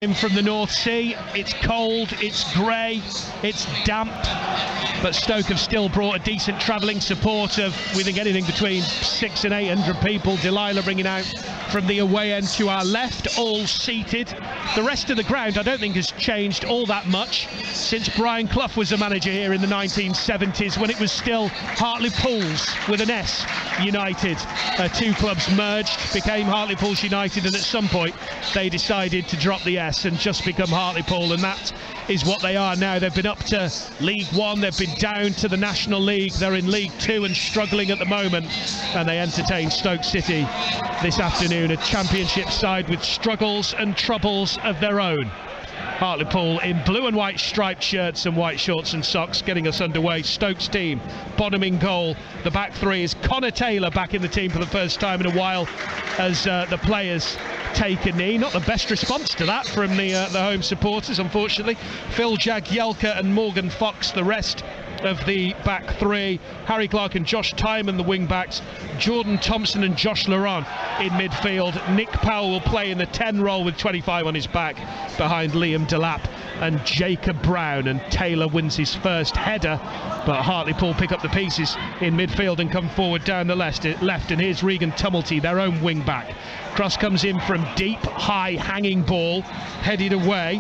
In from the North Sea, it's cold, it's grey, it's damp, but Stoke have still brought a decent travelling support of, we think, anything between 600 and 800 people. Delilah bringing out from the away end to our left, all seated. The rest of the ground I don't think has changed all that much since Brian Clough was the manager here in the 1970s, when it was still Hartlepools with an S United. Two clubs merged, became Hartlepools United, and at some point they decided to drop the S and just become Hartlepool, and that is what they are now. They've been up to League One, they've been down to the National League, they're in League Two and struggling at the moment, and they entertain Stoke City this afternoon, a Championship side with struggles and troubles of their own. Hartlepool in blue and white striped shirts and white shorts and socks, getting us underway. Stoke's team, bottom in goal. The back three is Connor Taylor back in the team for the first time in a while as the players take a knee. Not the best response to that from the home supporters, unfortunately. Phil Jagielka and Morgan Fox, the rest of the back three. Harry Clark and Josh Tyman, the wing backs. Jordan Thompson and Josh Laurent in midfield. Nick Powell will play in the 10 role with 25 on his back behind Liam Delap and Jacob Brown, and Taylor wins his first header, but Hartlepool pick up the pieces in midfield and come forward down the left, and here's Regan Tumulty, their own wing back. Cross comes in from deep, high hanging ball, headed away,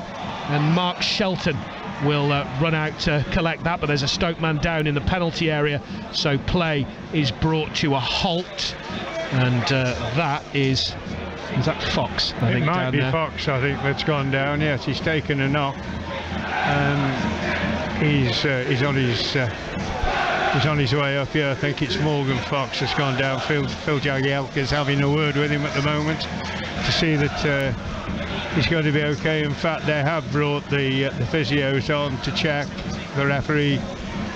and Mark Shelton will run out to collect that, but there's a Stoke man down in the penalty area, so play is brought to a halt, and that is that Fox? I think it might down be there. Fox, I think, that's gone down. Yes, he's taken a knock. He's on his way up here. I think it's Morgan Fox that's gone down. Phil Jagielka's having a word with him at the moment to see that he's going to be okay. In fact, they have brought the physios on to check. The referee,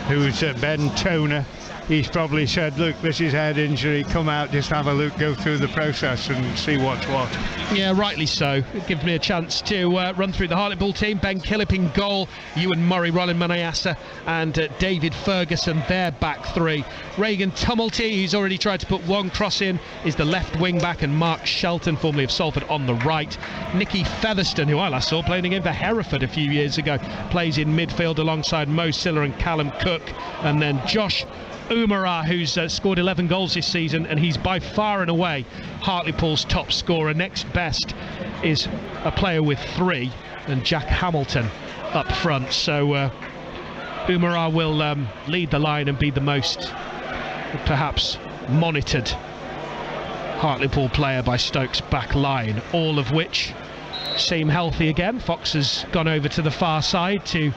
who's Ben Toner, he's probably said, look, this is head injury, come out, just have a look, go through the process and see what's what. Yeah, rightly so. It gives me a chance to run through the Hartlepool team. Ben Killip in goal, Ewan Murray, Roland Manayasa and David Ferguson, their back three. Regan Tumulty, who's already tried to put one cross in, is the left wing back, and Mark Shelton, formerly of Salford, on the right. Nicky Featherstone, who I last saw playing again for Hereford a few years ago, plays in midfield alongside Mo Siller and Callum Cook, and then Josh Umara, who's scored 11 goals this season, and he's by far and away Hartlepool's top scorer. Next best is a player with 3, and Jack Hamilton up front. So Umara will lead the line and be the most perhaps monitored Hartlepool player by Stoke's back line, all of which seem healthy again. Fox has gone over to the far side to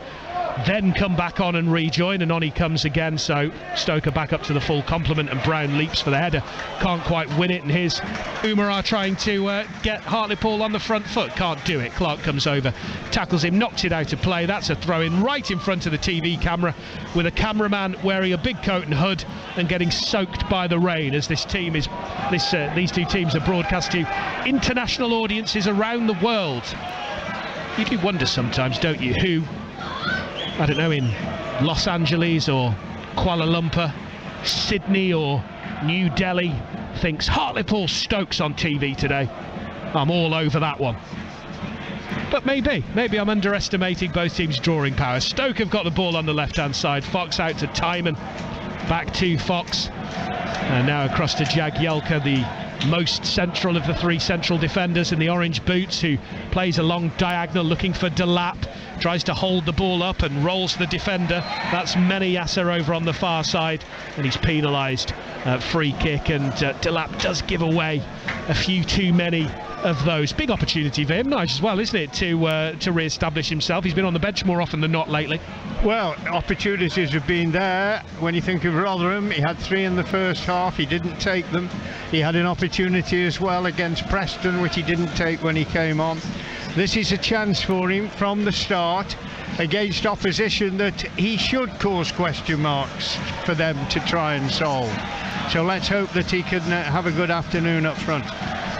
then come back on and rejoin, and on he comes again, so Stoke are back up to the full complement, and Brown leaps for the header, can't quite win it, and here's Umara trying to get Hartlepool on the front foot, can't do it. Clark comes over, tackles him, knocks it out of play. That's a throw in right in front of the TV camera, with a cameraman wearing a big coat and hood and getting soaked by the rain, as this team is these two teams are broadcast to international audiences around the world. You do wonder sometimes, don't you, who, I don't know, in Los Angeles or Kuala Lumpur, Sydney or New Delhi, thinks Hartlepool Stoke's on TV today. I'm all over that one. But maybe I'm underestimating both teams' drawing power. Stoke have got the ball on the left-hand side. Fox out to Tyman, back to Fox, and now across to Jagielka, the most central of the 3 central defenders in the orange boots, who plays a long diagonal looking for Delap, tries to hold the ball up and rolls the defender. That's Manayasa over on the far side, and he's penalised. Free kick, and Delap does give away a few too many of those. Big opportunity for him, nice as well, isn't it, to re-establish himself. He's been on the bench more often than not lately. Well, opportunities have been there. When you think of Rotherham, he had 3 in the first half, he didn't take them. He had an opportunity as well against Preston, which he didn't take when he came on. This is a chance for him from the start against opposition that he should cause question marks for them to try and solve. So let's hope that he can have a good afternoon up front.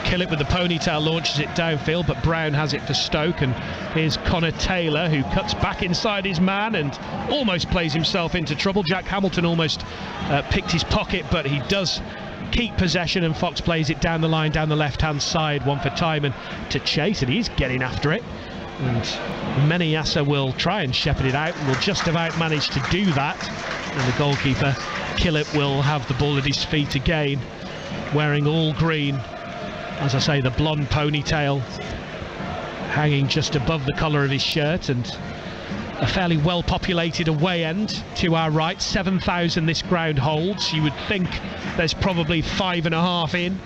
Killip with the ponytail launches it downfield, but Brown has it for Stoke, and here's Connor Taylor, who cuts back inside his man and almost plays himself into trouble. Jack Hamilton almost picked his pocket, but he does keep possession, and Fox plays it down the line, down the left-hand side. One for Tyman to chase, and he's getting after it. and Menayassa will try and shepherd it out, and will just about manage to do that, and the goalkeeper Killip will have the ball at his feet again, wearing all green. As I say, the blonde ponytail hanging just above the collar of his shirt, and a fairly well populated away end to our right. 7,000 this ground holds. You would think there's probably 5,500 in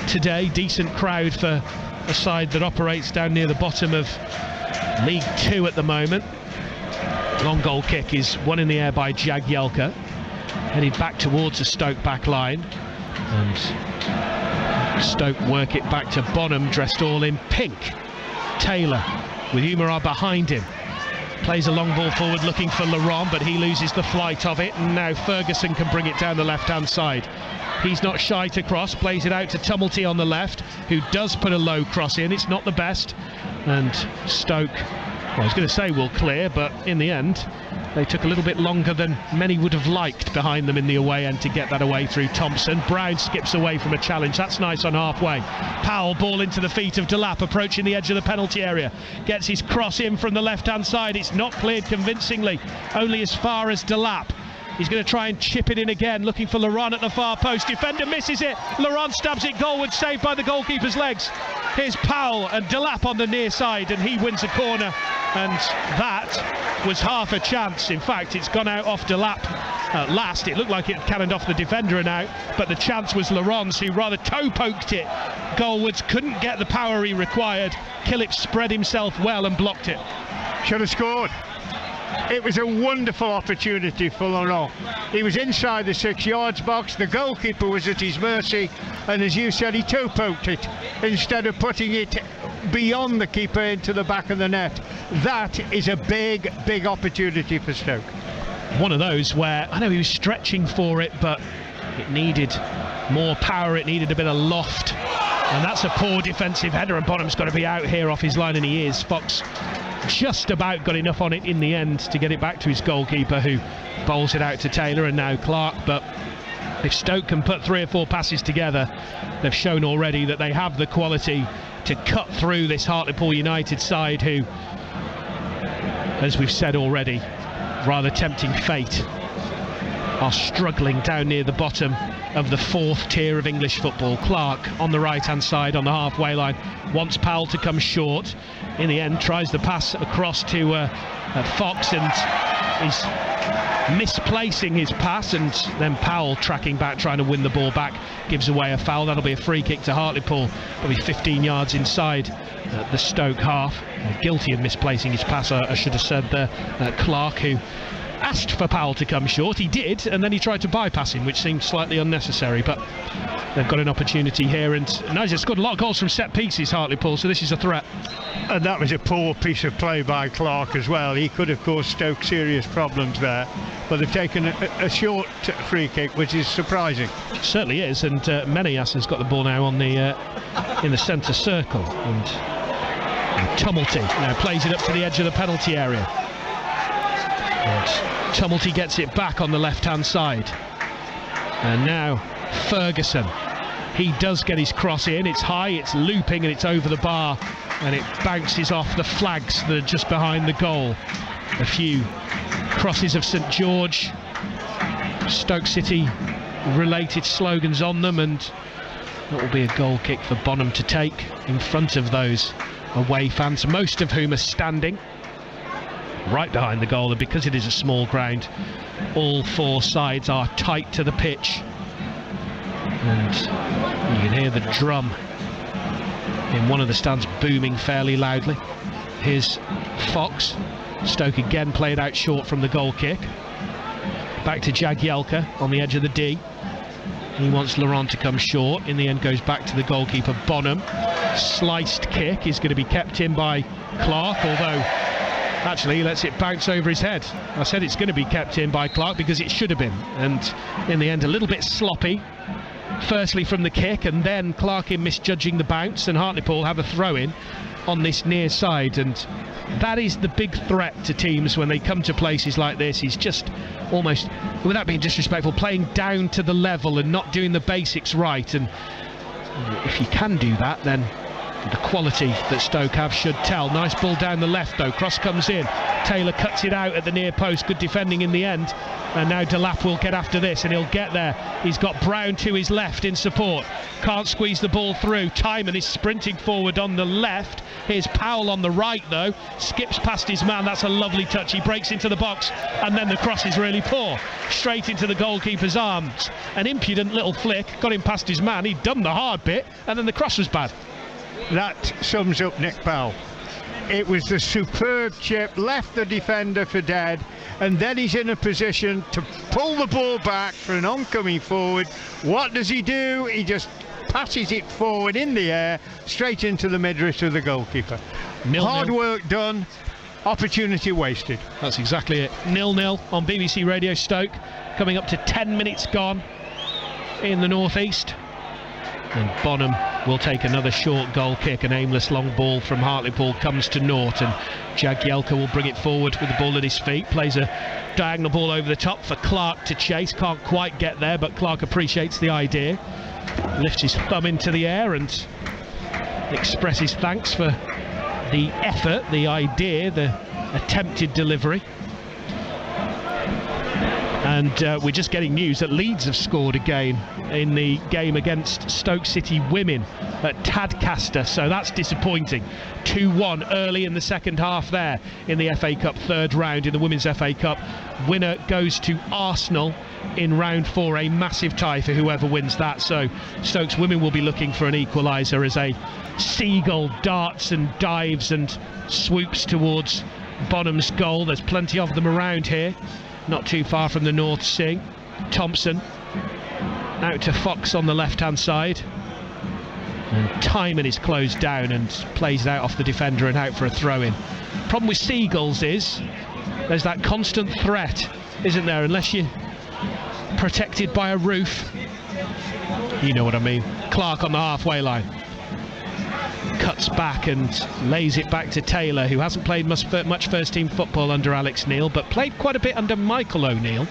today. Decent crowd for a side that operates down near the bottom of League 2 at the moment. Long goal kick is one in the air by Jagielka, headed back towards the Stoke back line, and Stoke work it back to Bonham, dressed all in pink. Taylor with Umar behind him, plays a long ball forward looking for Laurent, but he loses the flight of it, and now Ferguson can bring it down the left hand side. He's not shy to cross, plays it out to Tumulty on the left, who does put a low cross in. It's not the best, and Stoke, well, I was going to say will clear, but in the end they took a little bit longer than many would have liked behind them in the away end to get that away through Thompson. Brown skips away from a challenge. That's nice on halfway. Powell, ball into the feet of Delap, approaching the edge of the penalty area. Gets his cross in from the left-hand side. It's not cleared convincingly, only as far as Delap. He's going to try and chip it in again, looking for Laurent at the far post. Defender misses it. Laurent stabs it goalward, saved by the goalkeeper's legs. Here's Powell and Delap on the near side, and he wins a corner. And that was half a chance. In fact, it's gone out off Delap at last. It looked like it cannoned off the defender and out, but the chance was Laurent's, who rather toe-poked it goalwards, couldn't get the power he required. Killip spread himself well and blocked it. Should have scored. It was a wonderful opportunity for Laurent. He was inside the 6 yards box, the goalkeeper was at his mercy, and as you said, he toe-poked it instead of putting it beyond the keeper into the back of the net. That is a big, big opportunity for Stoke. One of those where, I know he was stretching for it, but it needed more power, it needed a bit of loft, and that's a poor defensive header, and Bonham's got to be out here off his line, and he is. Fox just about got enough on it in the end to get it back to his goalkeeper, who bowls it out to Taylor and now Clark. But if Stoke can put 3 or 4 passes together, they've shown already that they have the quality to cut through this Hartlepool United side, who, as we've said already, rather tempting fate, are struggling down near the bottom of the 4th tier of English football. Clark on the right hand side on the halfway line wants Powell to come short. In the end tries the pass across to Fox, and he's misplacing his pass, and then Powell tracking back, trying to win the ball back, gives away a foul. That'll be a free kick to Hartlepool, probably 15 yards inside the Stoke half. Guilty of misplacing his pass, I should have said there. Clark, who asked for Powell to come short, he did, and then he tried to bypass him, which seemed slightly unnecessary, but they've got an opportunity here, and Niger scored a lot of goals from set pieces, Hartlepool, so this is a threat. And that was a poor piece of play by Clark as well. He could have caused Stoke serious problems there, but they've taken a short free kick, which is surprising. It certainly is, and Menayas has got the ball now on the in the centre circle, and Tumulty now plays it up to the edge of the penalty area. And Tumulty gets it back on the left-hand side, and now Ferguson. He does get his cross in. It's high, it's looping, and it's over the bar, and it bounces off the flags that are just behind the goal. A few crosses of St George, Stoke City related slogans on them, and that will be a goal kick for Bonham to take in front of those away fans, most of whom are standing right behind the goal. And because it is a small ground, all 4 sides are tight to the pitch, and you can hear the drum in one of the stands booming fairly loudly. Here's Fox. Stoke again played out short from the goal kick. Back to Jagielka on the edge of the D. He wants Laurent to come short. In the end goes back to the goalkeeper Bonham. Sliced kick is going to be kept in by Clark, although actually he lets it bounce over his head. I said it's going to be kept in by Clark because it should have been, and in the end a little bit sloppy, firstly from the kick, and then Clark in misjudging the bounce, and Hartlepool have a throw-in on this near side. And that is the big threat to teams when they come to places like this. He's just almost, without being disrespectful, playing down to the level and not doing the basics right, and if you can do that, then The quality that Stoke have should tell. Nice ball down the left though, cross comes in, Taylor cuts it out at the near post, good defending in the end, and now Delap will get after this and he'll get there. He's got Brown to his left in support, can't squeeze the ball through. Timon is sprinting forward on the left, here's Powell on the right though, skips past his man, that's a lovely touch, he breaks into the box and then the cross is really poor, straight into the goalkeeper's arms. An impudent little flick, got him past his man, he'd done the hard bit and then the cross was bad. That sums up Nick Powell. It was the superb chip, left the defender for dead, and then he's in a position to pull the ball back for an oncoming forward. What does he do? He just passes it forward in the air, straight into the midriff of the goalkeeper. Hard work done, opportunity wasted. That's exactly it. 0-0 on BBC Radio Stoke, coming up to 10 minutes gone in the northeast. And Bonham will take another short goal kick. An aimless long ball from Hartlepool comes to naught, and Jagielka will bring it forward with the ball at his feet, plays a diagonal ball over the top for Clark to chase, can't quite get there, but Clark appreciates the idea, lifts his thumb into the air and expresses thanks for the effort, the idea, the attempted delivery. And we're just getting news that Leeds have scored again in the game against Stoke City women at Tadcaster, so that's disappointing. 2-1 early in the second half there in the FA Cup third round in the Women's FA Cup. Winner goes to Arsenal in round 4, a massive tie for whoever wins that, so Stoke's women will be looking for an equaliser as a seagull darts and dives and swoops towards Bonham's goal. There's plenty of them around here, not too far from the North Sea. Thompson out to Fox on the left hand side, and Timon is closed down and plays it out off the defender and out for a throw in. Problem with seagulls is there's that constant threat, isn't there, unless you're protected by a roof. You know what I mean. Clark on the halfway line, cuts back and lays it back to Taylor, who hasn't played much first team football under Alex Neil, but played quite a bit under Michael O'Neill.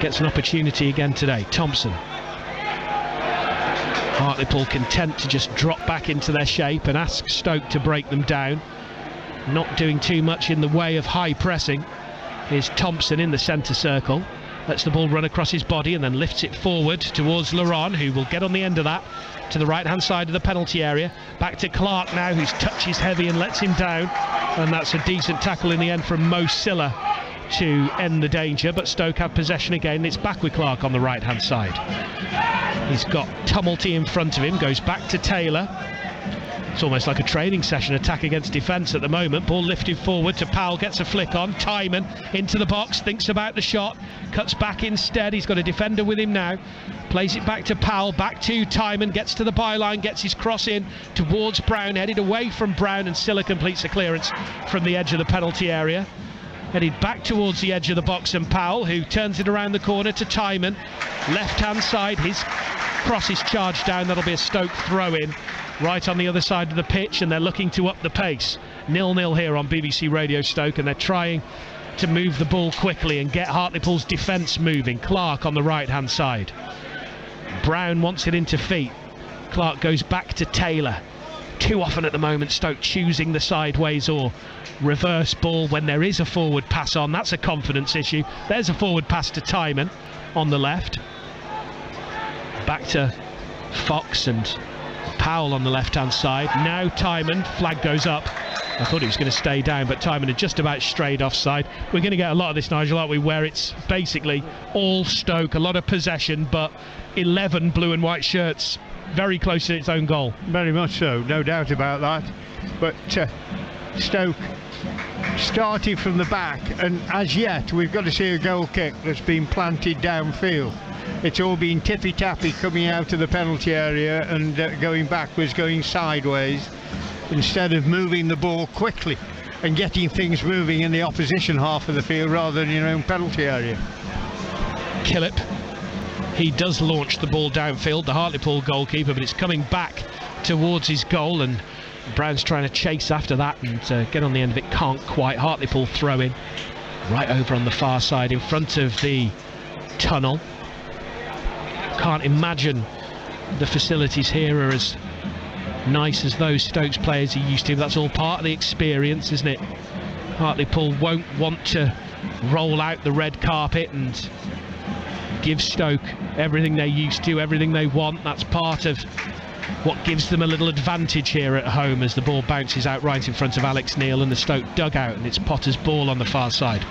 Gets an opportunity again today. Thompson. Hartlepool content to just drop back into their shape and ask Stoke to break them down. Not doing too much in the way of high pressing. Here's Thompson in the centre circle. Lets the ball run across his body and then lifts it forward towards Laurent, who will get on the end of that to the right hand side of the penalty area. Back to Clark now, whose touch is heavy and lets him down, and that's a decent tackle in the end from Mo Silla to end the danger. But Stoke have possession again. It's back with Clark on the right hand side. He's got Tumulty in front of him, goes back to Taylor. It's almost like a training session, attack against defence at the moment. Ball lifted forward to Powell, gets a flick on. Timon into the box, thinks about the shot, cuts back instead. He's got a defender with him now. Plays it back to Powell, back to Timon, gets to the byline, gets his cross in towards Brown, headed away from Brown, and Silla completes the clearance from the edge of the penalty area. Headed back towards the edge of the box, and Powell, who turns it around the corner to Timon. Left hand side, his cross is charged down. That'll be a Stoke throw in right on the other side of the pitch, and they're looking to up the pace. 0-0 here on BBC Radio Stoke, and they're trying to move the ball quickly and get Hartlepool's defence moving. Clark on the right hand side. Brown wants it into feet. Clark goes back to Taylor. Too often at the moment Stoke choosing the sideways or reverse ball when there is a forward pass on. That's a confidence issue. There's a forward pass to Timon on the left. Back to Fox and Powell on the left hand side. Now Timon, flag goes up. I thought he was going to stay down, but Timon had just about strayed offside. We're going to get a lot of this, Nigel, aren't we, where it's basically all Stoke, a lot of possession, but 11 blue and white shirts very close to its own goal. Very much so, no doubt about that. But Stoke starting from the back, and as yet we've got to see a goal kick that's been planted downfield. It's all been tippy-tappy coming out of the penalty area and going backwards, going sideways, instead of moving the ball quickly and getting things moving in the opposition half of the field rather than your own penalty area. Killip, he does launch the ball downfield, the Hartlepool goalkeeper, but it's coming back towards his goal, and Brown's trying to chase after that and get on the end of it, can't quite. Hartlepool throw in right over on the far side in front of the tunnel. Can't imagine the facilities here are as nice as those Stokes players are used to. That's all part of the experience, isn't it? Hartlepool won't want to roll out the red carpet and give Stoke everything they're used to, everything they want. That's part of what gives them a little advantage here at home as the ball bounces out right in front of Alex Neil and the Stoke dugout, and it's Potter's ball on the far side.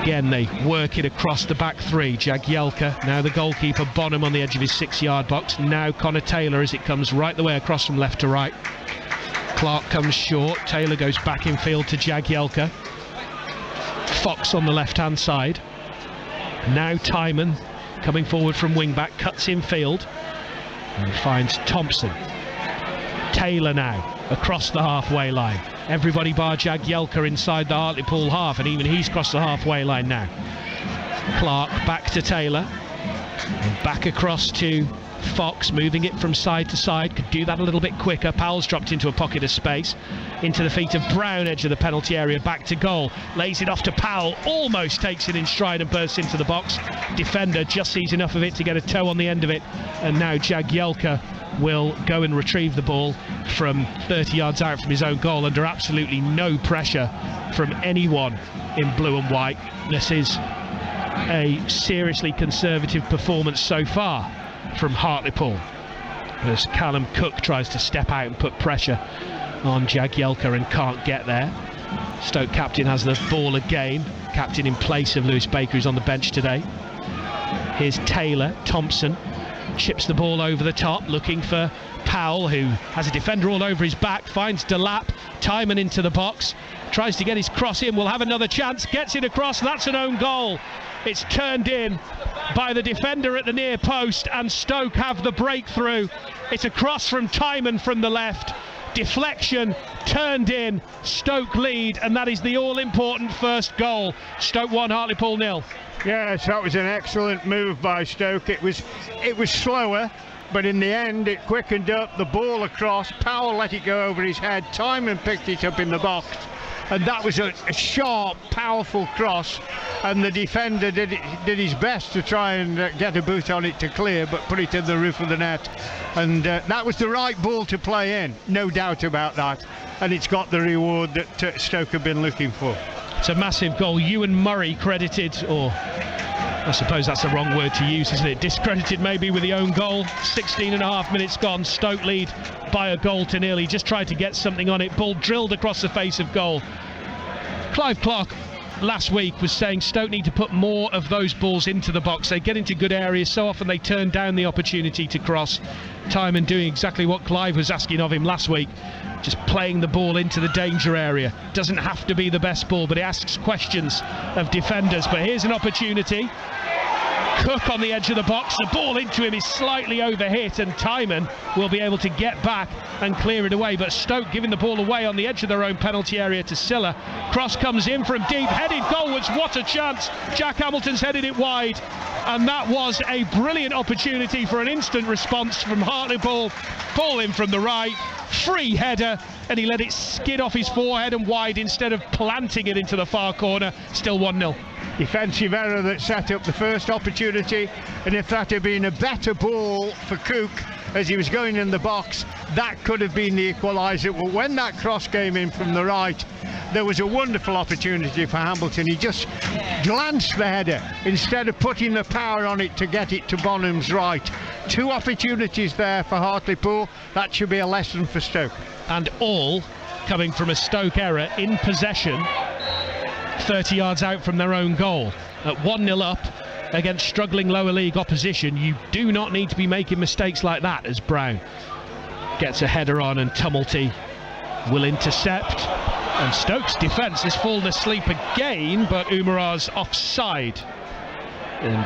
Again, they work it across the back three. Jagielka, now the goalkeeper, Bonham on the edge of his 6-yard box. Now Connor Taylor as it comes right the way across from left to right. Clark comes short. Taylor goes back in field to Jagielka. Fox on the left-hand side. Now Timon coming forward from wing-back, cuts in field and finds Thompson. Taylor now across the halfway line. Everybody bar Jagielka inside the Hartlepool half, and even he's crossed the halfway line now. Clark back to Taylor and back across to Fox, moving it from side to side. Could do that a little bit quicker. Powell's dropped into a pocket of space, into the feet of Brown, edge of the penalty area, back to goal, lays it off to Powell, almost takes it in stride and bursts into the box. Defender just sees enough of it to get a toe on the end of it, and now Jagielka will go and retrieve the ball from 30 yards out from his own goal under absolutely no pressure from anyone in blue and white. This is a seriously conservative performance so far from Hartlepool, as Callum Cook tries to step out and put pressure on Jagielka and can't get there. Stoke captain has the ball again, captain in place of Lewis Baker, who's on the bench today. Here's Taylor. Thompson chips the ball over the top, looking for Powell, who has a defender all over his back, finds Delap. Timon into the box, tries to get his cross in, will have another chance, gets it across. That's an own goal. It's turned in by the defender at the near post, and Stoke have the breakthrough. It's a cross from Timon from the left, deflection, turned in, Stoke lead, and that is the all-important first goal. Stoke 1, Hartlepool 0. Yes, that was an excellent move by Stoke. It was slower, but in the end it quickened up. The ball across, Powell let it go over his head, Timon picked it up in the box, and that was a sharp, powerful cross, and the defender did his best to try and get a boot on it to clear, but put it in the roof of the net, and that was the right ball to play in, no doubt about that, and it's got the reward that Stoke have been looking for. It's a massive goal. Ewan Murray credited, or I suppose that's the wrong word to use, isn't it? Discredited maybe with the own goal. 16.5 minutes gone. Stoke lead by a goal to nil. He just tried to get something on it. Ball drilled across the face of goal. Clive Clark last week was saying Stoke need to put more of those balls into the box. They get into good areas. So often they turn down the opportunity to cross. Timon doing exactly what Clive was asking of him last week. Just playing the ball into the danger area. Doesn't have to be the best ball, but it asks questions of defenders. But here's an opportunity. Cook on the edge of the box, the ball into him is slightly overhit, and Timon will be able to get back and clear it away, but Stoke giving the ball away on the edge of their own penalty area to Silla. Cross comes in from deep, headed goalwards, what a chance. Jack Hamilton's headed it wide, and that was a brilliant opportunity for an instant response from Hartlepool. Ball in from the right, free header, and he let it skid off his forehead and wide instead of planting it into the far corner. Still 1-0. Defensive error that set up the first opportunity, and if that had been a better ball for Cook as he was going in the box, that could have been the equaliser. But when that cross came in from the right, there was a wonderful opportunity for Hamilton. He just glanced the header instead of putting the power on it to get it to Bonham's right. Two opportunities there for Hartlepool. That should be a lesson for Stoke. And all coming from a Stoke error in possession, 30 yards out from their own goal. At 1-0 up against struggling lower league opposition, you do not need to be making mistakes like that, as Brown gets a header on and Tumulty will intercept. And Stoke's defence has fallen asleep again, but Umar's offside. And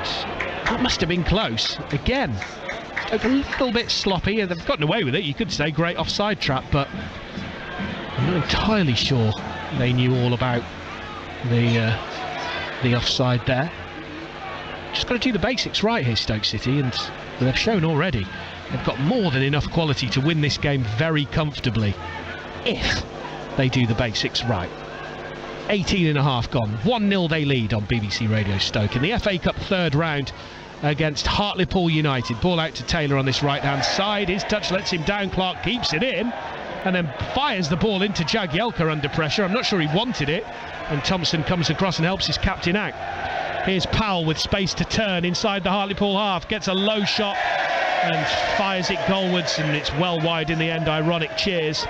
that must have been close again. Stoke a little bit sloppy, and they've gotten away with it. You could say great offside trap, but I'm not entirely sure they knew all about the offside there. Just got to do the basics right here, Stoke City, and they've shown already they've got more than enough quality to win this game very comfortably if they do the basics right. 18.5 gone, 1-0 they lead on BBC Radio Stoke in the FA Cup third round against Hartlepool United. Ball out to Taylor on this right-hand side. His touch lets him down. Clark keeps it in and then fires the ball into Jagielka under pressure. I'm not sure he wanted it, and Thompson comes across and helps his captain out. Here's Powell with space to turn inside the Hartlepool half, gets a low shot and fires it goalwards, and it's well wide in the end. Ironic cheers.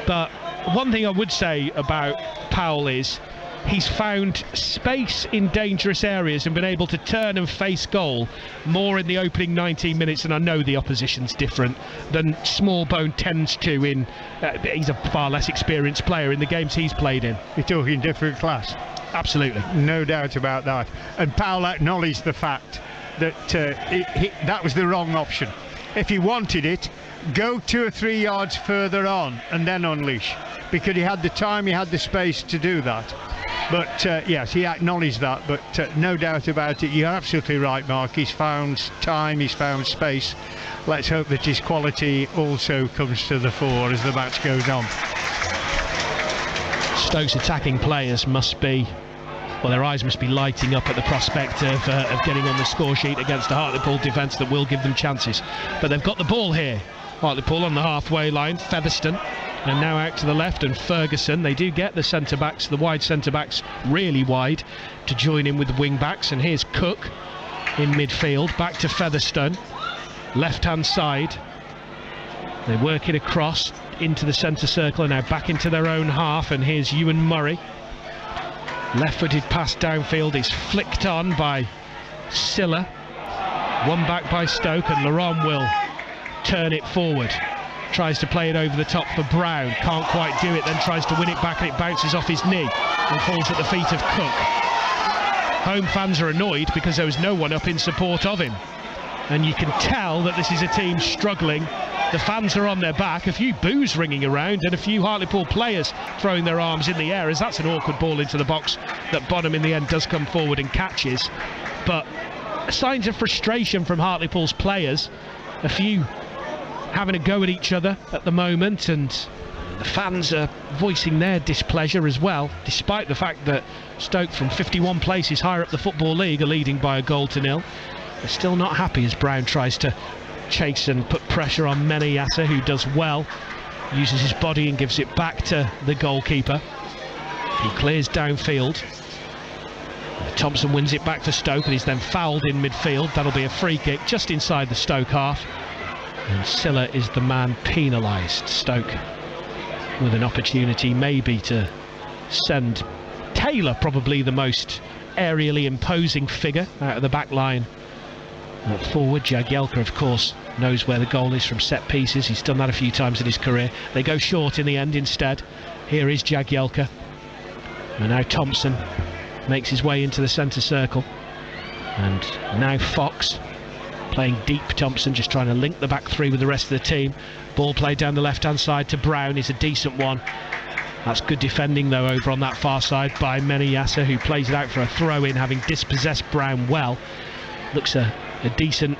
But one thing I would say about Powell is he's found space in dangerous areas and been able to turn and face goal more in the opening 19 minutes, and I know the opposition's different than Smallbone tends to in he's a far less experienced player in the games he's played in. You're talking different class. Absolutely. No doubt about that. And Powell acknowledged the fact that that was the wrong option. If he wanted it, go 2 or 3 yards further on and then unleash, because he had the time, he had the space to do that. But yes, he acknowledged that, but no doubt about it, you're absolutely right, Mark. He's found time, he's found space. Let's hope that his quality also comes to the fore as the match goes on. Stoke's attacking players must be, well, their eyes must be lighting up at the prospect of getting on the score sheet against a Hartlepool defence that will give them chances. But they've got the ball here. Hartlepool on the halfway line, Featherstone, and now out to the left, and Ferguson. They do get the centre-backs, the wide centre-backs, really wide, to join in with the wing-backs. And here's Cook in midfield, back to Featherstone, left-hand side. They work it across into the centre circle, and now back into their own half, and here's Ewan Murray. Left-footed pass downfield is flicked on by Silla. One back by Stoke, and Laurent will turn it forward. Tries to play it over the top for Brown, can't quite do it, then tries to win it back, and it bounces off his knee and falls at the feet of Cook. Home fans are annoyed because there was no one up in support of him, and you can tell that this is a team struggling. The fans are on their back, a few boos ringing around and a few Hartlepool players throwing their arms in the air, as that's an awkward ball into the box that Bonham in the end does come forward and catches. But signs of frustration from Hartlepool's players, a few having a go at each other at the moment, and the fans are voicing their displeasure as well, despite the fact that Stoke, from 51 places higher up the Football League, are leading by 1-0. They're still not happy as Brown tries to chase and put pressure on Menayasa, who does well, uses his body and gives it back to the goalkeeper. He clears downfield. Thompson wins it back to Stoke, and he's then fouled in midfield. That'll be a free kick just inside the Stoke half, and Silla is the man penalised. Stoke with an opportunity maybe to send Taylor, probably the most aerially imposing figure, out of the back line forward. Jagielka, of course, knows where the goal is from set pieces. He's done that a few times in his career. They go short in the end instead. Here is Jagielka, and now Thompson makes his way into the centre circle, and now Fox playing deep. Thompson just trying to link the back three with the rest of the team. Ball played down the left hand side to Brown is a decent one. That's good defending though over on that far side by Menayasa, who plays it out for a throw in, having dispossessed Brown well. Looks a decent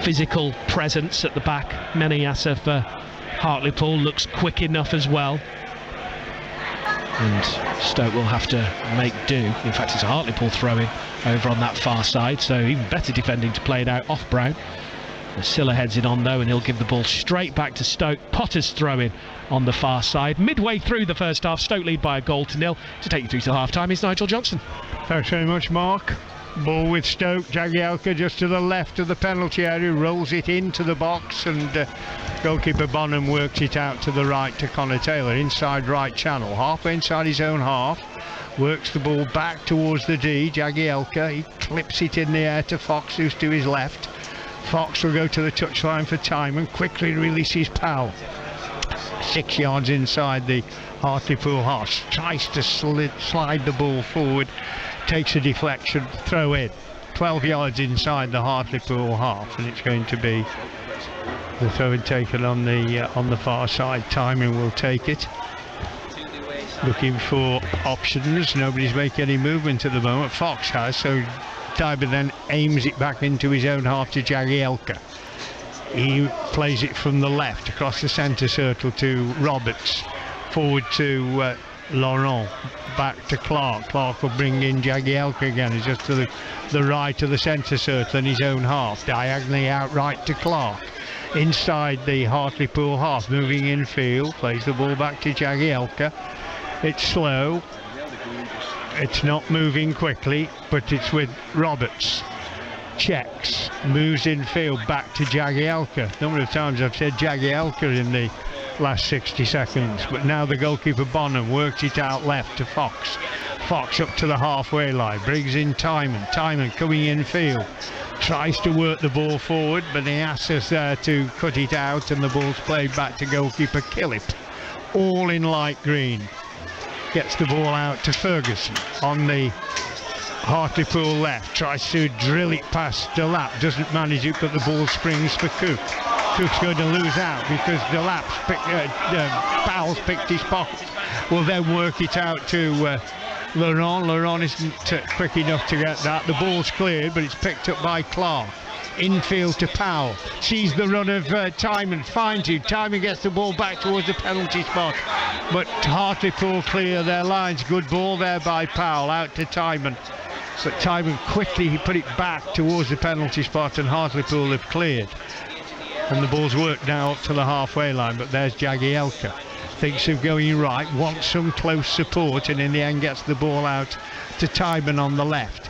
physical presence at the back. Menayasa for Hartlepool looks quick enough as well, and Stoke will have to make do. In fact, it's a Hartlepool throw-in over on that far side, so even better defending to play it out off Brown. Silla heads it on though, and he'll give the ball straight back to Stoke. Potter's throw-in on the far side. Midway through the first half, Stoke lead by 1-0. To take you through till half-time is Nigel Johnson. Thanks very much, Mark. Ball with Stoke. Jagielka just to the left of the penalty area, rolls it into the box, and goalkeeper Bonham works it out to the right to Connor Taylor, inside right channel, halfway inside his own half, works the ball back towards the D. Jagielka, he clips it in the air to Fox, who's to his left. Fox will go to the touchline for time and quickly releases Powell 6 yards inside the Hartlepool half, tries to slide the ball forward, takes a deflection, throw in 12 yards inside the Hartlepool half, and it's going to be the throw in taken on the far side. Timing will take it, looking for options. Nobody's making any movement at the moment. Fox has, so Diber then aims it back into his own half to Jagielka. He plays it from the left across the centre circle to Roberts, forward to Laurent back to Clark. Clark will bring in Jagielka again. He's just to the right of the centre circle in his own half. Diagonally out right to Clark. Inside the Hartlepool half, moving infield. Plays the ball back to Jagielka. It's slow. It's not moving quickly, but it's with Roberts. Checks, moves infield back to Jagielka. A number of times I've said Jagielka in the last 60 seconds, but now the goalkeeper Bonham works it out left to Fox. Fox up to the halfway line, brings in Timon. Timon coming infield, tries to work the ball forward, but he asks us there to cut it out, and the ball's played back to goalkeeper Killip. All in light green. Gets the ball out to Ferguson on the Hartlepool left, tries to drill it past Delap, doesn't manage it, but the ball springs for Cook. Cook's going to lose out because Delap's Powell's picked his pocket. Will then work it out to Laurent. Laurent isn't quick enough to get that. The ball's cleared, but it's picked up by Clark. Infield to Powell, sees the run of Timon, finds him. Timon gets the ball back towards the penalty spot, but Hartlepool clear their lines. Good ball there by Powell, out to Timon, but Timon quickly he put it back towards the penalty spot, and Hartlepool have cleared, and the ball's worked now up to the halfway line. But there's Jagielka, thinks of going right, wants some close support, and in the end gets the ball out to Timon on the left.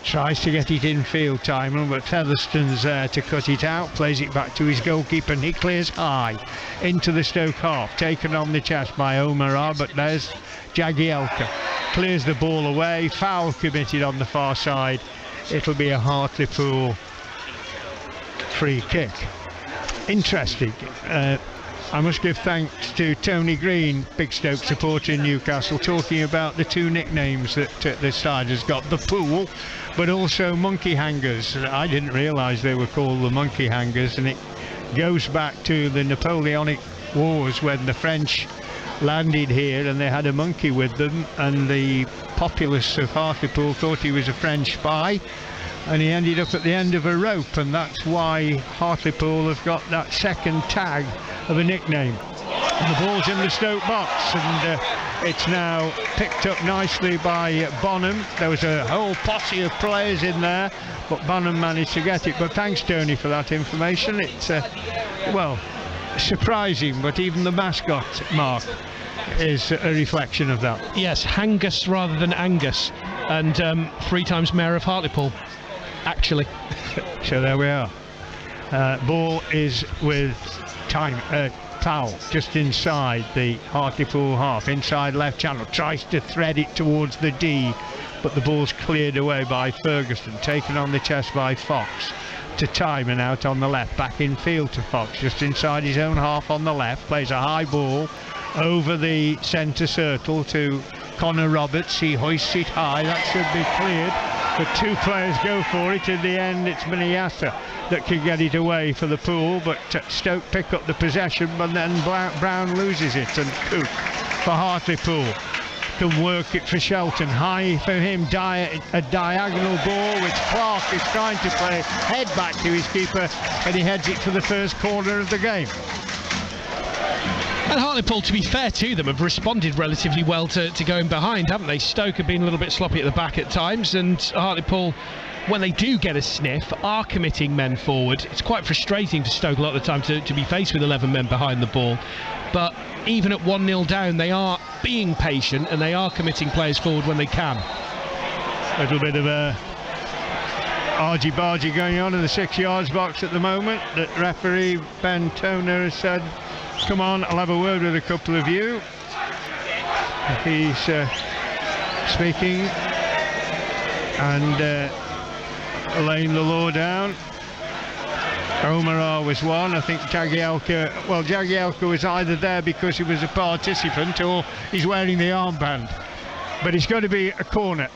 Tries to get it infield, Timon, but Featherstone's there to cut it out. Plays it back to his goalkeeper, and he clears high into the Stoke half. Taken on the chest by Omarar, but there's Jagielka. Clears the ball away. Foul committed on the far side. It'll be a Hartlepool free kick. Interesting. I must give thanks to Tony Green, big Stoke supporter in Newcastle, talking about the two nicknames that this side has got, the Pool, but also Monkey Hangers. I didn't realise they were called the Monkey Hangers, and it goes back to the Napoleonic Wars when the French landed here and they had a monkey with them, and the populace of Hartlepool thought he was a French spy, and he ended up at the end of a rope, and that's why Hartlepool have got that second tag of a nickname. And the ball's in the Stoke box, and it's now picked up nicely by Bonham. There was a whole posse of players in there, but Bonham managed to get it. But thanks, Tony, for that information. It's well, surprising, but even the mascot, Mark, is a reflection of that. Yes, Hangus rather than Angus, and 3 times Mayor of Hartlepool, actually. So there we are. Ball is with Powell, just inside the Hartlepool half, inside left channel, tries to thread it towards the D, but the ball's cleared away by Ferguson, taken on the chest by Fox, to Timon out on the left, back in field to Fox, just inside his own half on the left, plays a high ball over the centre circle to Connor Roberts. He hoists it high, that should be cleared, but 2 players go for it. In the end it's Miniasa that can get it away for the Pool, but Stoke pick up the possession, but then Brown loses it, and Cook for Hartlepool can work it for Shelton. High for him, a diagonal ball which Clark is trying to play head back to his keeper, and he heads it for the first corner of the game. And Hartlepool, to be fair to them, have responded relatively well to going behind, haven't they? Stoke have been a little bit sloppy at the back at times, and Hartlepool, when they do get a sniff, are committing men forward. It's quite frustrating for Stoke a lot of the time to be faced with 11 men behind the ball, but even at 1-0 down, they are being patient and they are committing players forward when they can. A little bit of a argy-bargy going on in the 6 yards box at the moment. The referee Ben Toner has said, come on, I'll have a word with a couple of you. He's speaking and laying the law down. Omarar was one. I think Jagielka was either there because he was a participant or he's wearing the armband. But it's going to be a corner.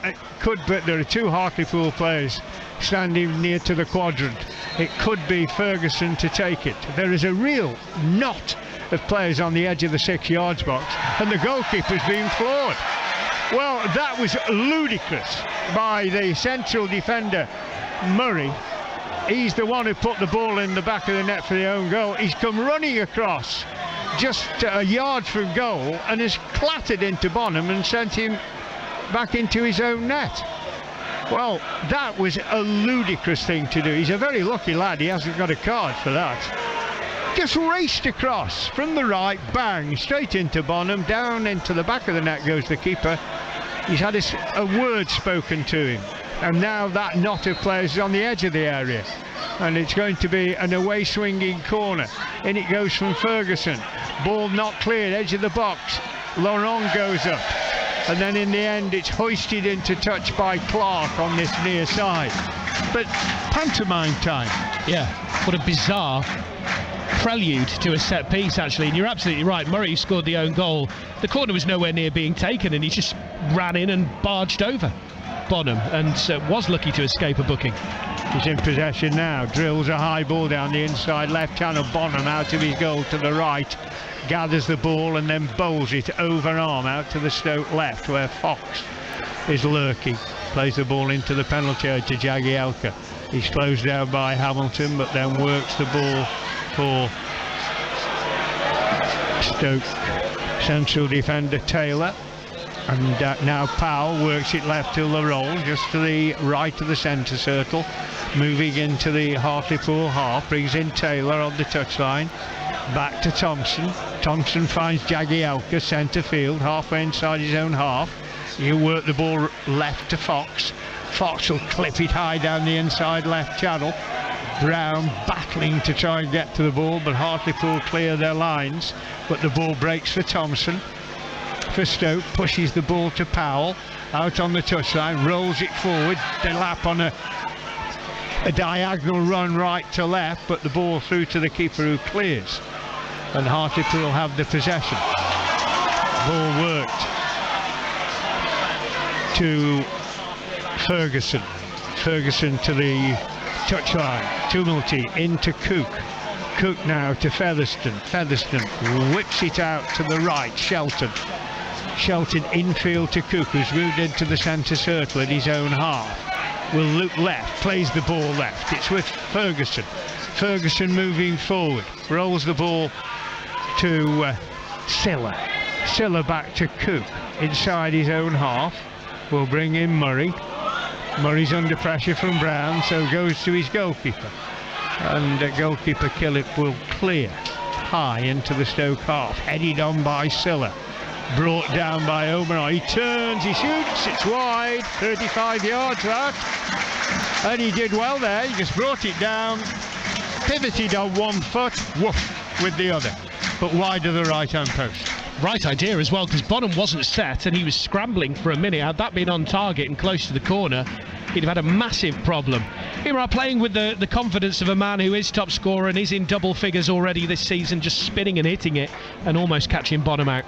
But there are 2 Hartlepool players standing near to the quadrant. It could be Ferguson to take it. There is a real knot of players on the edge of the 6 yards box, and the goalkeeper's been floored. Well, that was ludicrous by the central defender, Murray. He's the one who put the ball in the back of the net for the own goal. He's come running across just a yard from goal and has clattered into Bonham and sent him back into his own net. Well, that was a ludicrous thing to do. He's a very lucky lad, he hasn't got a card for that. Just raced across from the right, bang, straight into Bonham, down into the back of the net goes the keeper. He's had a word spoken to him, and now that knot of players is on the edge of the area, and it's going to be an away swinging corner. In it goes from Ferguson, ball not cleared, edge of the box, Laurent goes up, and then in the end it's hoisted into touch by Clark on this near side. But pantomime time. Yeah, what a bizarre prelude to a set piece, actually. And you're absolutely right, Murray scored the own goal. The corner was nowhere near being taken, and he just ran in and barged over Bonham, and was lucky to escape a booking. He's in possession now, drills a high ball down the inside left channel. Bonham out of his goal to the right, gathers the ball and then bowls it over arm out to the Stoke left, where Fox is lurking. Plays the ball into the penalty area to Jagielka. He's closed down by Hamilton, but then works the ball for Stoke central defender Taylor. And now Powell works it left to Laurent, just to the right of the centre circle, moving into the Hartlepool half, brings in Taylor on the touchline, back to Thompson. Thompson finds Jagielka, centre field, halfway inside his own half. He'll work the ball left to Fox. Fox will clip it high down the inside left channel. Brown battling to try and get to the ball, but Hartlepool clear their lines, but the ball breaks for Thompson. For Stoke, pushes the ball to Powell, out on the touchline, rolls it forward, Delap on a diagonal run right to left, but the ball through to the keeper who clears, and Hartlepool have the possession. Ball worked to Ferguson. Ferguson to the touchline, Tumulty into Cook. Cook now to Featherstone. Featherstone whips it out to the right, Shelton infield to Cook, who's moved into the centre circle in his own half. Will look left, plays the ball left. It's with Ferguson. Ferguson moving forward, rolls the ball to Silla. Silla back to Cook inside his own half. Will bring in Murray. Murray's under pressure from Brown, so goes to his goalkeeper. And goalkeeper Killip will clear high into the Stoke half, headed on by Silla. Brought down by O'Meara. He turns, he shoots, it's wide, 35 yards that. And he did well there, he just brought it down, pivoted on one foot, woof, with the other. But wide of the right-hand post. Right idea as well, because Bonham wasn't set and he was scrambling for a minute. Had that been on target and close to the corner, he'd have had a massive problem. Here are playing with the confidence of a man who is top scorer and is in double figures already this season, just spinning and hitting it and almost catching Bonham out.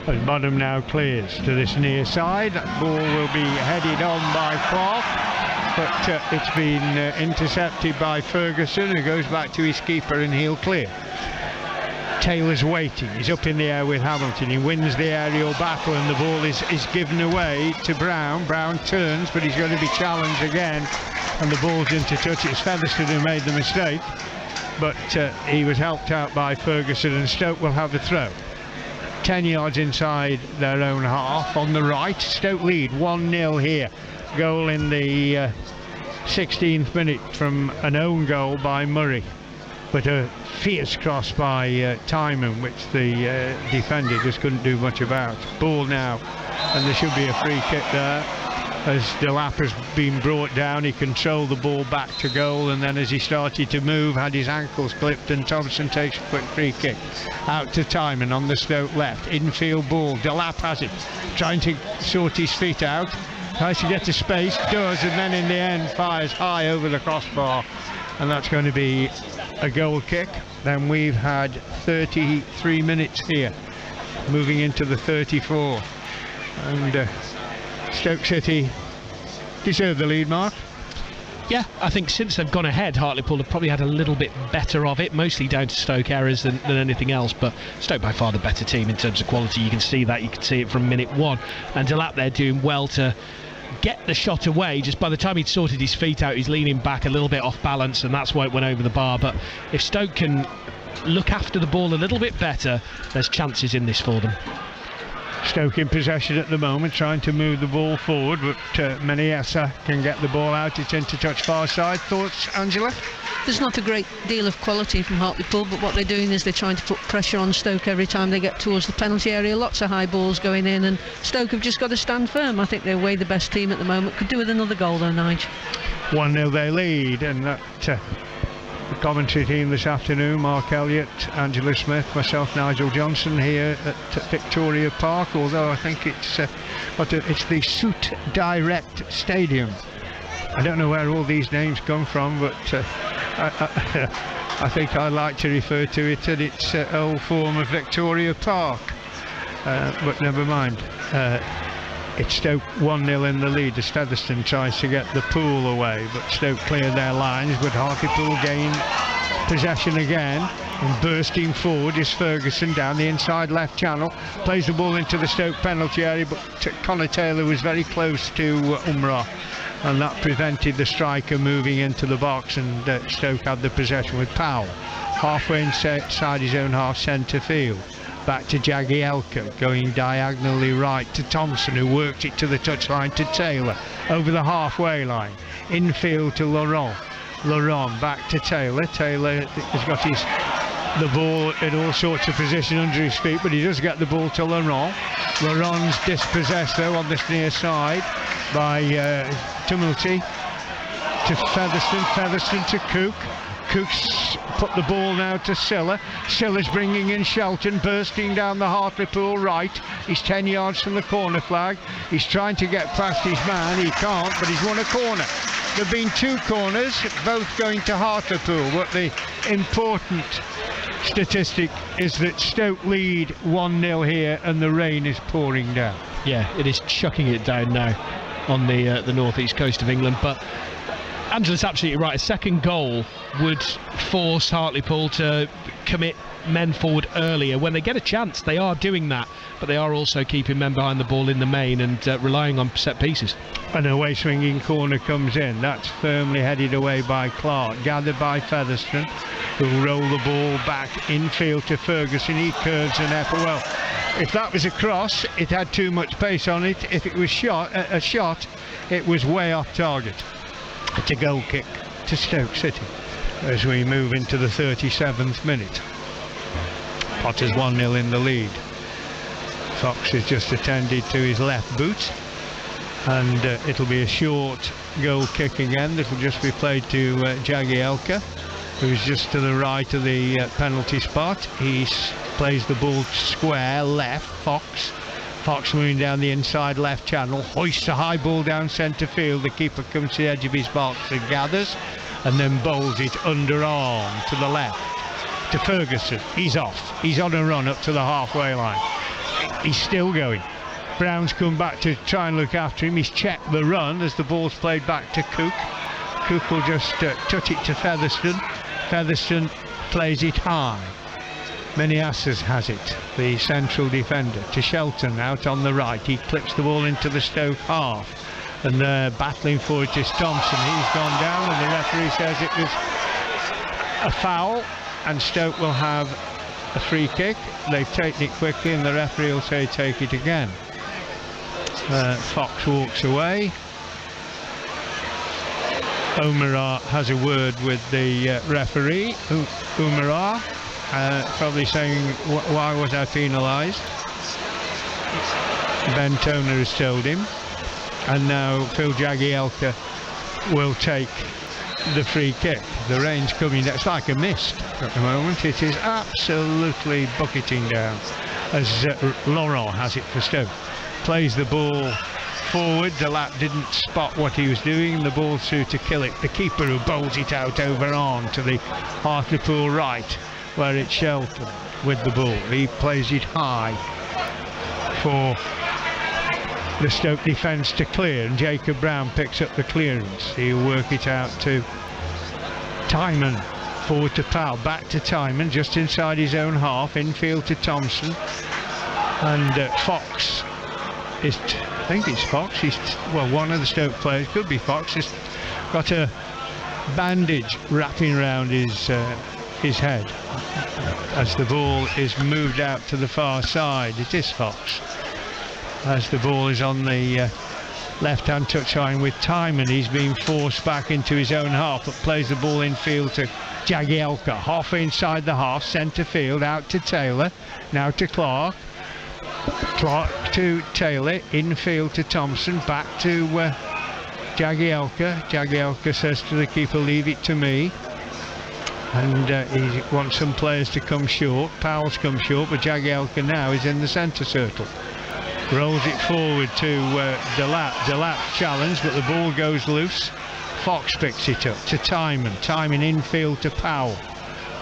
As Bonham now clears to this near side, that ball will be headed on by Clark, but it's been intercepted by Ferguson, who goes back to his keeper and he'll clear. Taylor's waiting, he's up in the air with Hamilton, he wins the aerial battle and the ball is given away to Brown. Brown turns, but he's going to be challenged again and the ball's into touch. It's Featherstone who made the mistake, but he was helped out by Ferguson, and Stoke will have the throw. 10 yards inside their own half on the right. Stoke lead 1-0 here. Goal in the 16th minute from an own goal by Murray, but a fierce cross by Timon, which the defender just couldn't do much about. Ball now, and there should be a free kick there. As Delap has been brought down, he controlled the ball back to goal, and then as he started to move, had his ankles clipped, and Thompson takes a quick free kick out to Timon on the Stoke left. Infield ball, Delap has it, trying to sort his feet out, tries to get to space, does, and then in the end fires high over the crossbar, and that's going to be a goal kick. Then we've had 33 minutes here, moving into the 34, and Stoke City deserve the lead, Mark. Yeah, I think since they've gone ahead, Hartlepool have probably had a little bit better of it, mostly down to Stoke errors than anything else, but Stoke by far the better team in terms of quality. You can see that, you can see it from minute one, and Delap there doing well to get the shot away. Just by the time he'd sorted his feet out, he's leaning back a little bit off balance, and that's why it went over the bar. But if Stoke can look after the ball a little bit better, there's chances in this for them. Stoke in possession at the moment, trying to move the ball forward, but Maniassa can get the ball out. It's into touch far side. Thoughts, Angela? There's not a great deal of quality from Hartlepool, but what they're doing is they're trying to put pressure on Stoke every time they get towards the penalty area. Lots of high balls going in, and Stoke have just got to stand firm. I think they're way the best team at the moment. Could do with another goal though, Nige. 1-0 they lead, and that the commentary team this afternoon, Mark Elliott, Angela Smith, myself, Nigel Johnson, here at Victoria Park, although I think it's the Soot Direct Stadium. I don't know where all these names come from, but I think I like to refer to it at its old form of Victoria Park, but never mind. It's Stoke 1-0 in the lead as Featherstone tries to get the Pool away, but Stoke clear their lines, but Hartlepool gain possession again, and bursting forward is Ferguson down the inside left channel, plays the ball into the Stoke penalty area, but Connor Taylor was very close to Umrah, and that prevented the striker moving into the box, and Stoke had the possession with Powell halfway inside his own half centre field. Back to Jagielka, going diagonally right to Thompson, who worked it to the touchline to Taylor, over the halfway line, infield to Laurent back to Taylor. Taylor has got the ball in all sorts of position under his feet, but he does get the ball to Laurent. Laurent's dispossessed though on this near side by Tumulty to Featherstone to Cook. Cook's put the ball now to Silla. Silla's bringing in Shelton, bursting down the Hartlepool right. He's 10 yards from the corner flag. He's trying to get past his man. He can't, but he's won a corner. There have been 2 corners, both going to Hartlepool, but the important statistic is that Stoke lead 1-0 here, and the rain is pouring down. Yeah, it is chucking it down now on the northeast coast of England, but Angela's absolutely right. A second goal would force Hartlepool to commit men forward earlier. When they get a chance, they are doing that, but they are also keeping men behind the ball in the main and relying on set pieces. An away swinging corner comes in. That's firmly headed away by Clark, gathered by Featherstone, who'll roll the ball back infield to Ferguson. He curves an effort. Well, if that was a cross, it had too much pace on it. If it was a shot, it was way off target. It's a goal kick to Stoke City as we move into the 37th minute. Potter's 1-0 in the lead. Fox has just attended to his left boot, and it'll be a short goal kick again. That'll just be played to Jagielka, who's just to the right of the penalty spot. He plays the ball square left. Fox moving down the inside left channel, hoists a high ball down centre field. The keeper comes to the edge of his box and gathers, and then bowls it underarm to the left to Ferguson. He's off. He's on a run up to the halfway line. He's still going. Brown's come back to try and look after him. He's checked the run as the ball's played back to Cook. Cook will just touch it to Featherstone. Featherstone plays it high. Maniassa has it, the central defender, to Shelton out on the right. He clips the ball into the Stoke half, and battling for it is Thompson. He's gone down, and the referee says it was a foul, and Stoke will have a free kick. They've taken it quickly, and the referee will say take it again. Fox walks away. Umrah has a word with the referee. Umrah probably saying, why was I penalised? Ben Toner has told him, and now Phil Jagielka will take the free kick. The rain's coming down. It's like a mist at the moment. It is absolutely bucketing down as Laurent has it for Stoke. Plays the ball forward. The lap didn't spot what he was doing. The ball through to Killick, the keeper, who bowls it out over on to the Hartlepool right, where it's Shelton with the ball. He plays it high for the Stoke defence to clear, and Jacob Brown picks up the clearance. He'll work it out to Timon, forward to Powell, back to Timon, just inside his own half, infield to Thompson, and Fox is, I think it's Fox, he's, well, one of the Stoke players, could be Fox, has got a bandage wrapping around his his head as the ball is moved out to the far side. It is Fox as the ball is on the left-hand touchline with time, and he's being forced back into his own half, but plays the ball infield to Jagielka, half inside the half, centre field, out to Taylor, now to Clark to Taylor, infield to Thompson, back to Jagielka says to the keeper, leave it to me, and he wants some players to come short. Powell's come short, but Jagielka now is in the centre circle. Rolls it forward to Delap. Delap challenged, but the ball goes loose. Fox picks it up to Timon infield to Powell.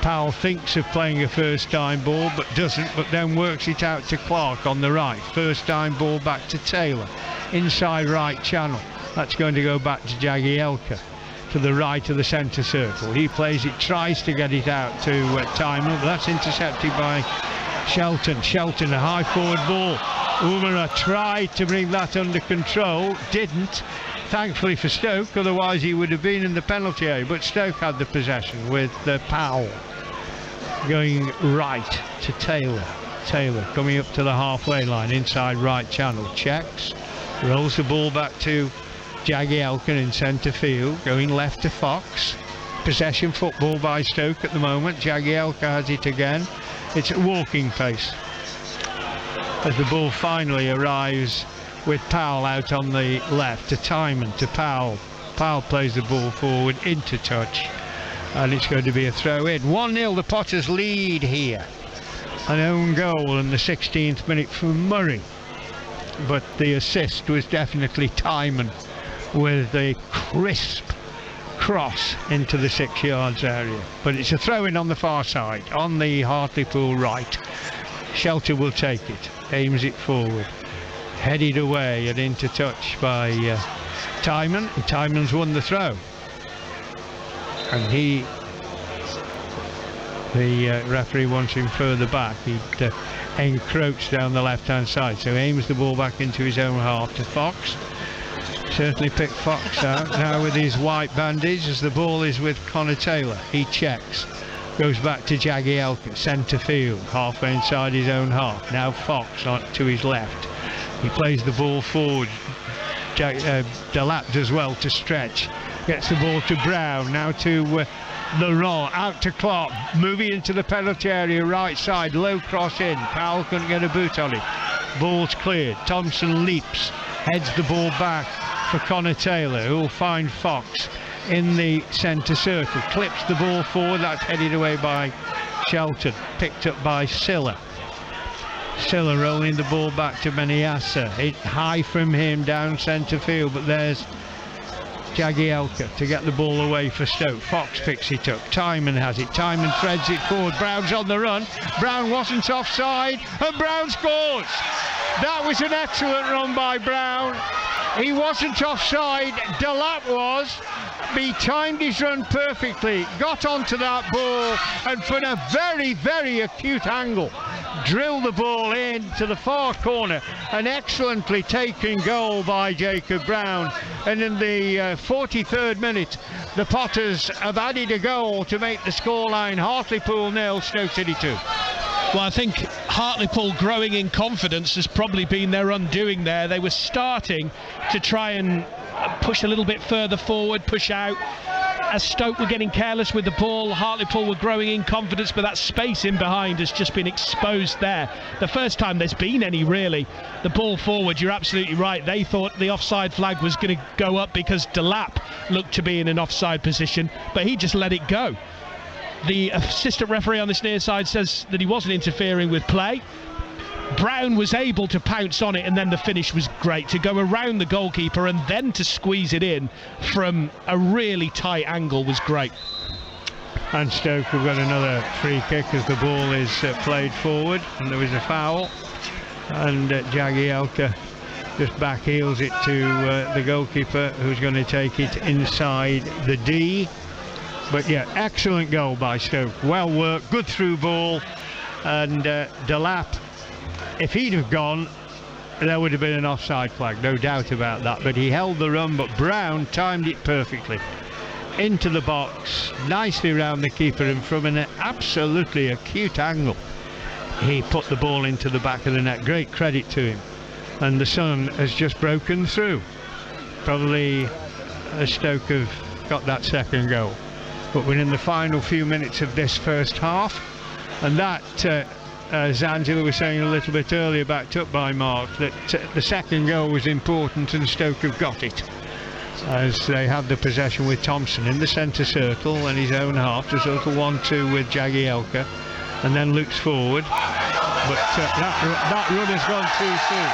Powell thinks of playing a first time ball but doesn't, but then works it out to Clark on the right. First time ball back to Taylor, inside right channel. That's going to go back to Jagielka to the right of the centre circle. He plays it, tries to get it out to Timon, but that's intercepted by Shelton. Shelton, a high forward ball. Umara tried to bring that under control, didn't, thankfully for Stoke, otherwise he would have been in the penalty area, but Stoke had the possession with Powell going right to Taylor. Taylor coming up to the halfway line, inside right channel, checks, rolls the ball back to Jagielka in centre field, going left to Fox. Possession football by Stoke at the moment. Jagielka has it again. It's at walking pace as the ball finally arrives with Powell out on the left to Timon to Powell. Powell plays the ball forward into touch, and it's going to be a throw in. 1-0, the Potters lead here. An own goal in the 16th minute from Murray, but the assist was definitely Timon with a crisp cross into the 6 yards area. But it's a throw in on the far side, on the Hartlepool right. Shelter will take it, aims it forward, headed away and into touch by Timon. Timon's won the throw, and the referee wants him further back. He'd encroach down the left hand side, so aims the ball back into his own half to Fox. Certainly picked Fox out now with his white bandage as the ball is with Connor Taylor. He checks, goes back to Jagielka, centre field, halfway inside his own half. Now Fox on to his left. He plays the ball forward. Delap does well to stretch. Gets the ball to Brown, now to Laurent, out to Clark, moving into the penalty area, right side, low cross in. Powell couldn't get a boot on it. Ball's cleared. Thompson leaps, heads the ball back for Connor Taylor, who will find Fox in the centre circle, clips the ball forward. That's headed away by Shelton, picked up by Silla. Silla rolling the ball back to Meniassa. It high from him down centre field, but there's Jagielka to get the ball away for Stoke. Fox picks it up. Timon has it. Timon threads it forward. Brown's on the run. Brown wasn't offside, and Brown scores. That was an excellent run by Brown. He wasn't offside. Delap was. He timed his run perfectly, got onto that ball, and from a very, very acute angle, drilled the ball in to the far corner. An excellently taken goal by Jacob Brown. And in the 43rd minute, the Potters have added a goal to make the scoreline Hartlepool 0, Stoke City 2. Well, I think Hartlepool growing in confidence has probably been their undoing there. They were starting to try and push a little bit further forward, push out. As Stoke were getting careless with the ball, Hartlepool were growing in confidence, but that space in behind has just been exposed there. The first time there's been any, really. The ball forward, you're absolutely right. They thought the offside flag was going to go up because Delap looked to be in an offside position, but he just let it go. The assistant referee on this near side says that he wasn't interfering with play. Brown was able to pounce on it, and then the finish was great, to go around the goalkeeper and then to squeeze it in from a really tight angle was great. And Stoke have got another free kick as the ball is played forward, and there was a foul, and Jagielka just back heels it to the goalkeeper, who's going to take it inside the D. But yeah, excellent goal by Stoke, well worked, good through ball, and Delap, if he'd have gone, there would have been an offside flag, no doubt about that, but he held the run, but Brown timed it perfectly. into the box, nicely round the keeper, and from an absolutely acute angle he put the ball into the back of the net. Great credit to him. And the sun has just broken through. Probably Stoke have got that second goal, but we're in the final few minutes of this first half, and that as Angela was saying a little bit earlier, backed up by Mark, that the second goal was important, and Stoke have got it as they have the possession with Thompson in the centre circle and his own half. There's a little 1-2 with Jagielka, and then looks forward, but that run has gone too soon.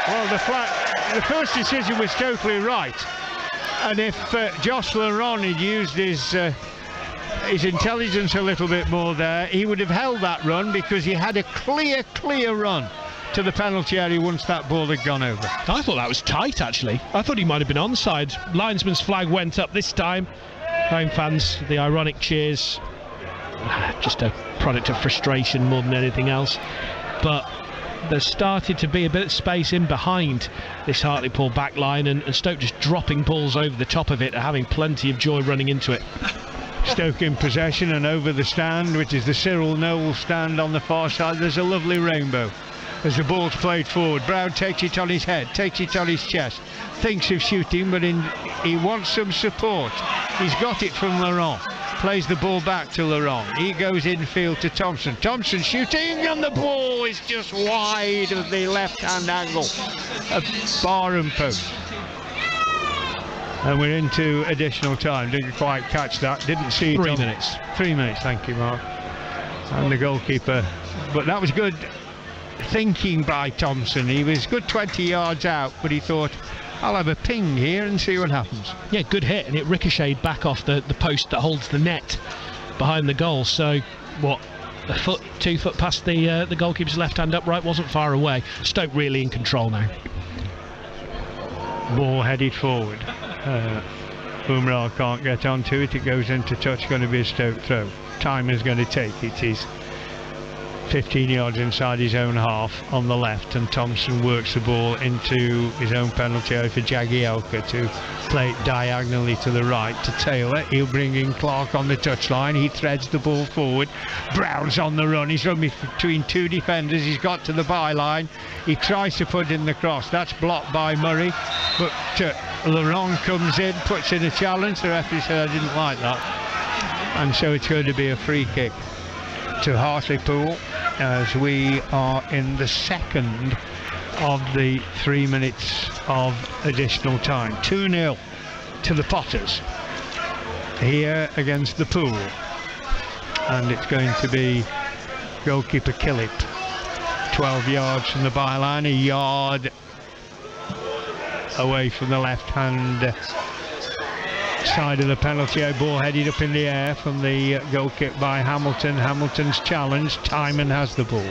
Well, the first decision was totally right, and if Josh Laurent had used his intelligence a little bit more there, he would have held that run, because he had a clear run to the penalty area once that ball had gone over. I thought that was tight, actually. I thought he might have been onside. Linesman's flag went up this time. Home fans, the ironic cheers. Just a product of frustration more than anything else. But there started to be a bit of space in behind this Hartlepool back line, and Stoke just dropping balls over the top of it, having plenty of joy running into it. Stoke in possession, and over the stand, which is the Cyril Knowles stand on the far side, there's a lovely rainbow as the ball's played forward. Brown takes it on his head, takes it on his chest, thinks of shooting, but he wants some support. He's got it from Laurent, plays the ball back to Laurent. He goes infield to Thompson. Thompson shooting, and the ball is just wide of the left-hand angle of bar and post. And we're into additional time. Didn't quite catch that. Didn't see it. 3 minutes. 3 minutes, thank you, Mark. And the goalkeeper. But that was good thinking by Thompson. He was good 20 yards out, but he thought, I'll have a ping here and see what happens. Yeah, good hit, and it ricocheted back off the post that holds the net behind the goal. So, what, a foot, 2 foot past the goalkeeper's left hand upright, wasn't far away. Stoke really in control now. Ball headed forward. Bumrah can't get onto it. It goes into touch, going to be a Stoke throw. Time is going to take it. He's 15 yards inside his own half on the left, and Thompson works the ball into his own penalty area for Jagielka to play it diagonally to the right to Taylor. He'll bring in Clark on the touchline. He threads the ball forward. Brown's on the run. He's run between 2 defenders. He's got to the byline. He tries to put in the cross. That's blocked by Murray, but Laurent comes in, puts in a challenge. The referee said, I didn't like that, and so it's going to be a free kick to Hartlepool as we are in the second of the 3 minutes of additional time. 2-0 to the Potters here against the Pool, and it's going to be goalkeeper Killip, 12 yards from the byline, a yard away from the left hand side of the penalty area. Ball headed up in the air from the goal kick by Hamilton. Hamilton's challenge. Timon has the ball,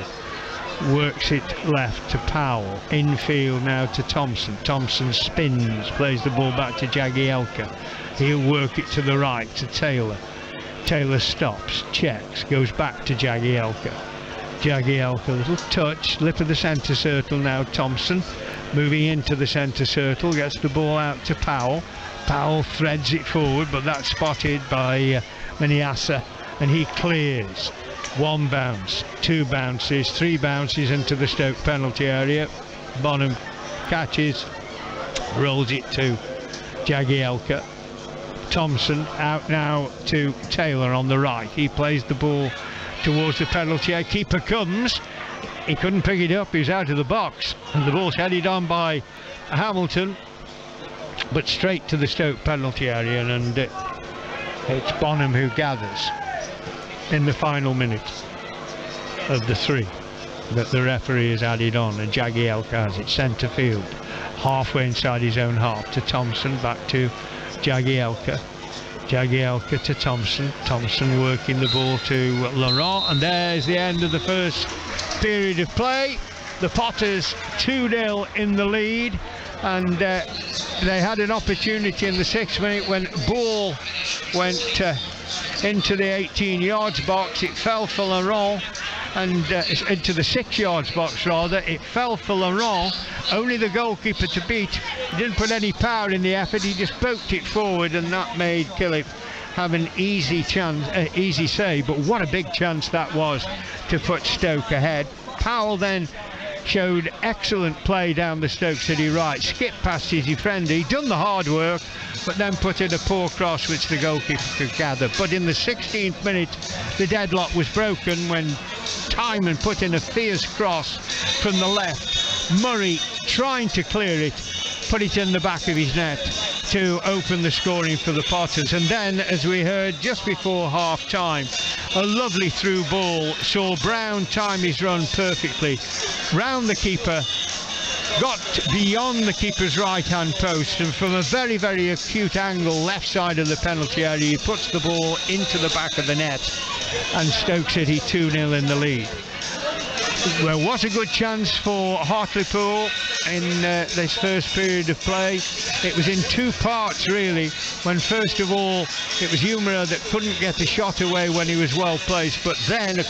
works it left to Powell, infield now to Thompson. Thompson spins, plays the ball back to Jagielka. He'll work it to the right to Taylor. Taylor stops, checks, goes back to Jagielka. Jagielka, little touch, lip of the centre circle now. Thompson moving into the centre circle, gets the ball out to Powell. Powell threads it forward, but that's spotted by Maniasa, and he clears. 1 bounce, 2 bounces, 3 bounces into the Stoke penalty area. Bonham catches, rolls it to Jagielka. Thompson out now to Taylor on the right. He plays the ball towards the penalty area. Keeper comes, he couldn't pick it up, he's out of the box, and the ball's headed on by Hamilton, but straight to the Stoke penalty area, and it's Bonham who gathers in the final minute of the 3 that the referee has added on, and Jagielka has it centre field, halfway inside his own half to Thompson, back to Jagielka. Jagielka to Thompson. Thompson working the ball to Laurent, and there's the end of the first period of play. The Potters 2-0 in the lead, and they had an opportunity in the 6th minute when ball went into the 18 yards box. It fell for Laurent, and into the 6 yards box rather. It fell for Laurent, only the goalkeeper to beat. He didn't put any power in the effort, he just poked it forward, and that made Killip have an easy save. But what a big chance that was to put Stoke ahead. Powell then showed excellent play down the Stoke City right, skipped past his defender, he'd done the hard work, but then put in a poor cross which the goalkeeper could gather. But in the 16th minute the deadlock was broken when Timon put in a fierce cross from the left. Murray, trying to clear it, put it in the back of his net to open the scoring for the Potters. And then, as we heard just before half time, a lovely through ball saw Brown time his run perfectly round the keeper, got beyond the keeper's right hand post, and from a very, very acute angle left side of the penalty area he puts the ball into the back of the net, and Stoke City 2-0 in the lead. Well, what a good chance for Hartlepool in this first period of play. It was in two parts really, when first of all it was Humera that couldn't get the shot away when he was well placed, but then a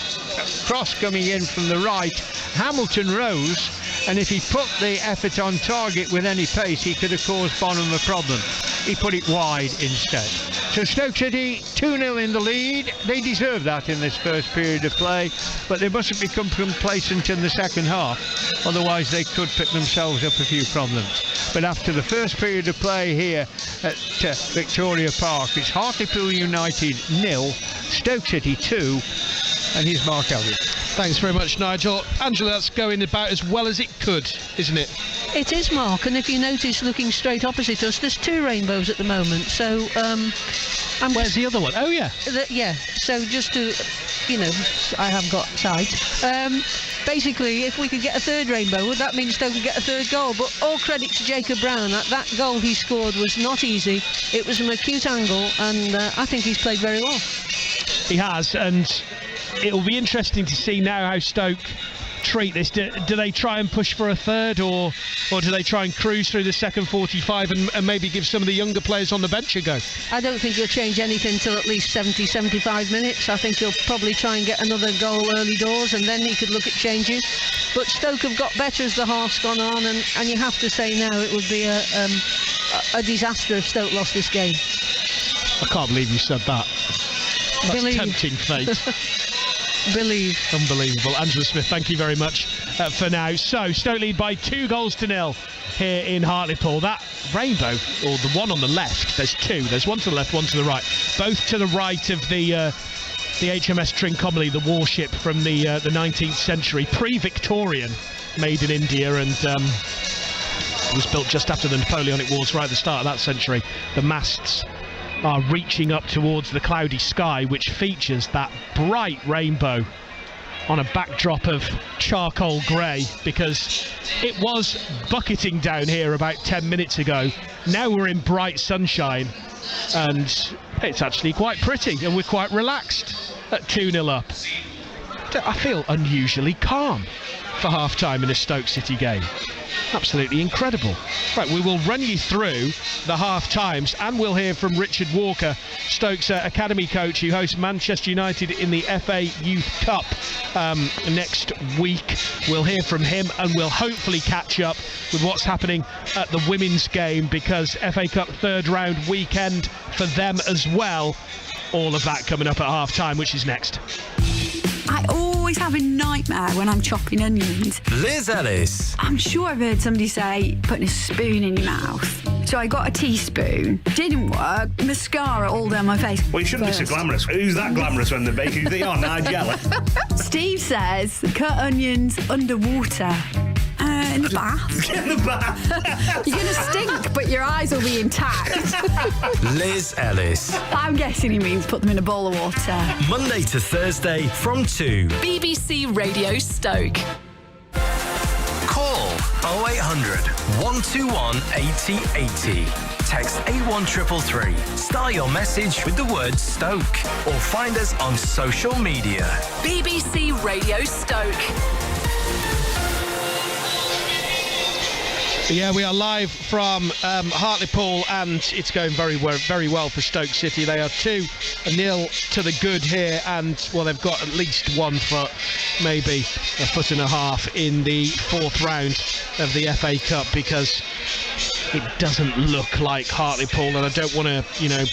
cross coming in from the right, Hamilton rose, and if he put the effort on target with any pace he could have caused Bonham a problem. He put it wide instead. So Stoke City 2-0 in the lead. They deserve that in this first period of play, but they mustn't become complacent in the second half, otherwise they could pick themselves up a few problems. But after the first period of play here at Victoria Park, it's Hartlepool United 0, Stoke City 2, and here's Mark Elliott. Thanks very much, Nigel. Angela, that's going about as well as it could, isn't it? It is, Mark, and if you notice, looking straight opposite us, there's two rainbows at the moment, so where's the other one? Oh yeah. Yeah, so just to, I have got sight. Basically, if we could get a third rainbow, would that mean Stoke could get a third goal? But all credit to Jacob Brown. That goal he scored was not easy. It was an acute angle, and I think he's played very well. He has, and it'll be interesting to see now how Stoke treat this. Do they try and push for a third, or do they try and cruise through the second 45 and maybe give some of the younger players on the bench a go? I don't think he'll change anything till at least 70-75 minutes. I think he'll probably try and get another goal early doors, and then he could look at changes. But Stoke have got better as the half's gone on, and you have to say now it would be a disaster if Stoke lost this game. I can't believe you said that. That's tempting fate. Believe. Unbelievable. Angela Smith, thank you very much for now. So Stoke lead by 2-0 here in Hartlepool. That rainbow, or the one on the left, there's two. There's one to the left, one to the right. Both to the right of the HMS Trincomalee, the warship from the 19th century, pre-Victorian, made in India, and was built just after the Napoleonic Wars, right at the start of that century. The masts are reaching up towards the cloudy sky, which features that bright rainbow on a backdrop of charcoal grey, because it was bucketing down here about 10 minutes ago. Now we're in bright sunshine, and it's actually quite pretty, and we're quite relaxed at 2-0 up. I feel unusually calm for half-time in a Stoke City game. Absolutely incredible. Right, we will run you through the half-times, and we'll hear from Richard Walker, Stoke's academy coach, who hosts Manchester United in the FA Youth Cup next week. We'll hear from him, and we'll hopefully catch up with what's happening at the women's game, because FA Cup third round weekend for them as well. All of that coming up at half-time, which is next. I always have a nightmare when I'm chopping onions. Liz Ellis. I'm sure I've heard somebody say putting a spoon in your mouth. So I got a teaspoon. Didn't work. Mascara all down my face. Well, you shouldn't be so glamorous. Who's that glamorous when they're baking? They are Nigella. Steve says cut onions underwater. In the bath. Get in the bath. You're going to stink, but your eyes will be intact. Liz Ellis. I'm guessing he means put them in a bowl of water. Monday to Thursday from 2. BBC Radio Stoke. Call 0800 121 8080. Text 81333. Start your message with the word Stoke, or find us on social media. BBC Radio Stoke. Yeah, we are live from Hartlepool, and it's going very well for Stoke City. They are 2-0 to the good here, and well, they've got at least 1 foot, maybe a foot and a half in the 4th round of the FA Cup, because it doesn't look like Hartlepool, and I don't want to,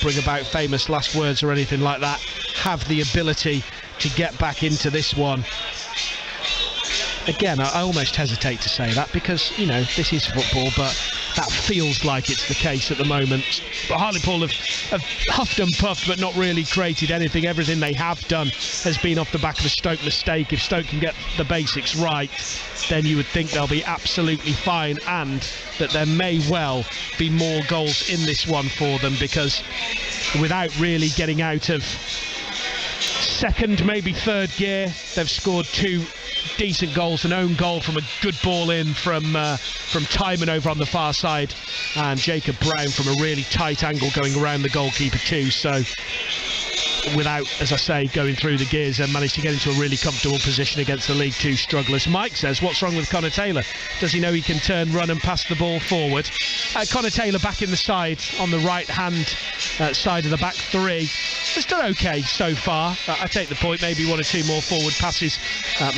bring about famous last words or anything like that, have the ability to get back into this one. Again, I almost hesitate to say that because, this is football, but that feels like it's the case at the moment. But Hartlepool have huffed and puffed but not really created anything. Everything they have done has been off the back of a Stoke mistake. If Stoke can get the basics right, then you would think they'll be absolutely fine, and that there may well be more goals in this one for them, because without really getting out of second, maybe third gear, they've scored 2 decent goals, an own goal from a good ball in from Timon over on the far side, and Jacob Brown from a really tight angle going around the goalkeeper too. So without, as I say, going through the gears, and managed to get into a really comfortable position against the League Two strugglers. Mike says, what's wrong with Connor Taylor? Does he know he can turn, run and pass the ball forward? Connor Taylor back in the side on the right hand side of the back three has done okay so far. I take the point, maybe 1 or 2 more forward passes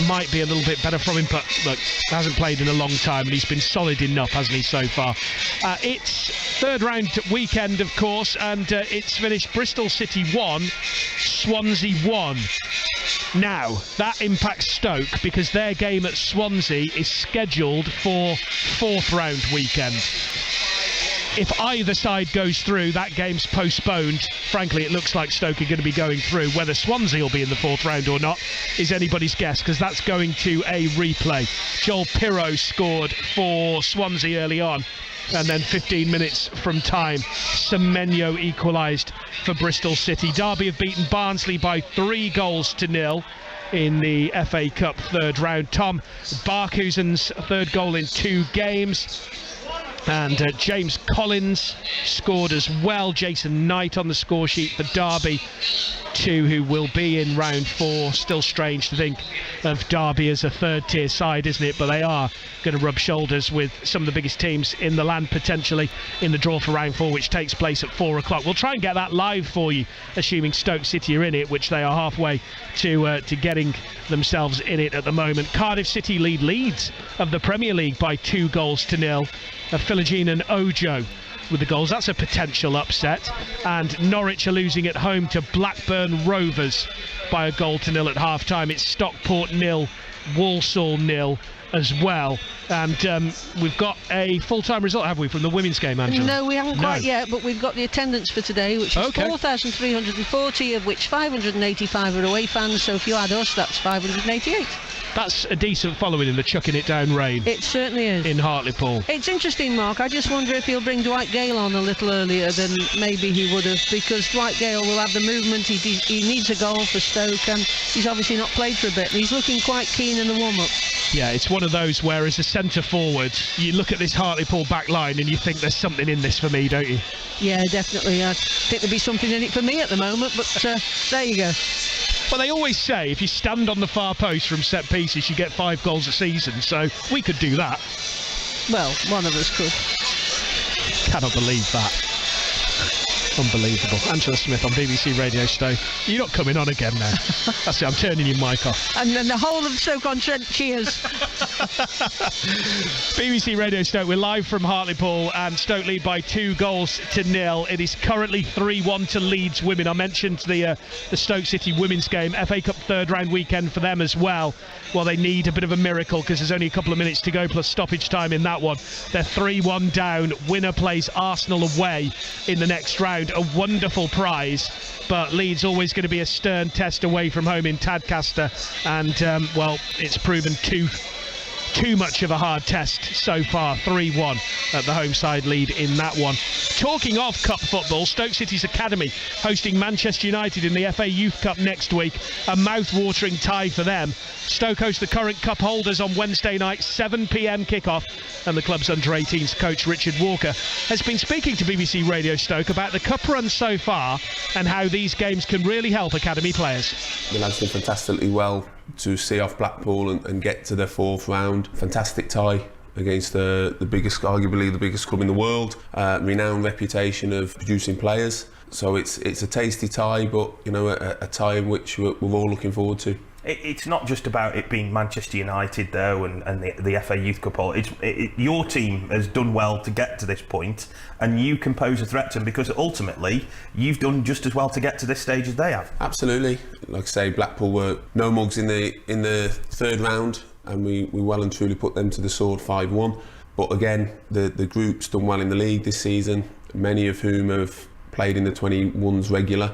might be a little bit better from him, but look, hasn't played in a long time and he's been solid enough, hasn't he, so far? It's 3rd round weekend, of course, and it's finished Bristol City 1, Swansea 1. Now, that impacts Stoke because their game at Swansea is scheduled for 4th round weekend. If either side goes through, that game's postponed. Frankly, it looks like Stoke are going to be going through. Whether Swansea will be in the 4th round or not is anybody's guess, because that's going to a replay. Joel Pirro scored for Swansea early on, and then 15 minutes from time, Semenyo equalised for Bristol City. Derby have beaten Barnsley by 3-0 in the FA Cup 3rd round. Tom Barkhuizen's 3rd goal in 2 games. And James Collins scored as well. Jason Knight on the score sheet for Derby, 2 who will be in round 4. Still strange to think of Derby as a 3rd tier side, isn't it? But they are going to rub shoulders with some of the biggest teams in the land potentially in the draw for round 4, which takes place at 4 o'clock. We'll try and get that live for you, assuming Stoke City are in it, which they are halfway to getting themselves in it at the moment. Cardiff City lead Leeds of the Premier League by 2-0. Philogene and Ojo with the goals. That's a potential upset. And Norwich are losing at home to Blackburn Rovers by 1-0 at half-time. It's Stockport 0, Walsall 0 as well. And we've got a full-time result, have we, from the women's game, Angela? No, we haven't quite yet, but we've got the attendance for today, which is 4,340, of which 585 are away fans. So if you add us, that's 588. That's a decent following in the chucking it down rain. It certainly is. In Hartlepool. It's interesting, Mark. I just wonder if he'll bring Dwight Gale on a little earlier than maybe he would have, because Dwight Gale will have the movement. He needs a goal for Stoke, and he's obviously not played for a bit. And he's looking quite keen in the warm-up. Yeah, it's one of those where, as a centre-forward, you look at this Hartlepool back line and you think there's something in this for me, don't you? Yeah, definitely. I think there'd be something in it for me at the moment, but there you go. Well, they always say if you stand on the far post from set pieces, you get 5 goals a season, so we could do that. Well, one of us could. Cannot believe that. Unbelievable. Angela Smith on BBC Radio Stoke. You're not coming on again now. That's it, I'm turning your mic off. And then the whole of Stoke-on-Trent cheers. BBC Radio Stoke, we're live from Hartlepool, and Stoke lead by 2-0. It is currently 3-1 to Leeds women. I mentioned the Stoke City women's game, FA Cup 3rd round weekend for them as well. Well, they need a bit of a miracle because there's only a couple of minutes to go plus stoppage time in that one. They're 3-1 down. Winner plays Arsenal away in the next round. A wonderful prize, but Leeds always going to be a stern test away from home in Tadcaster, and well, it's proven too much of a hard test so far. 3-1 at the home side lead in that one. Talking of cup football, Stoke City's academy hosting Manchester United in the FA Youth Cup next week. A mouth-watering tie for them. Stoke host the current cup holders on Wednesday night, 7 p.m. kickoff, and the club's under-18s coach Richard Walker has been speaking to BBC Radio Stoke about the cup run so far and how these games can really help academy players. The lads did fantastically well to see off Blackpool and get to the 4th round. Fantastic tie against the biggest, arguably the biggest club in the world, renowned reputation of producing players. So it's a tasty tie, but a tie in which we're all looking forward to. It's not just about it being Manchester United though, and the FA Youth Cup. Your team has done well to get to this point, and you can pose a threat to them because ultimately you've done just as well to get to this stage as they have. Absolutely. Like I say, Blackpool were no mugs in the third round, and we well and truly put them to the sword 5-1. But again, the group's done well in the league this season, many of whom have played in the 21s regular.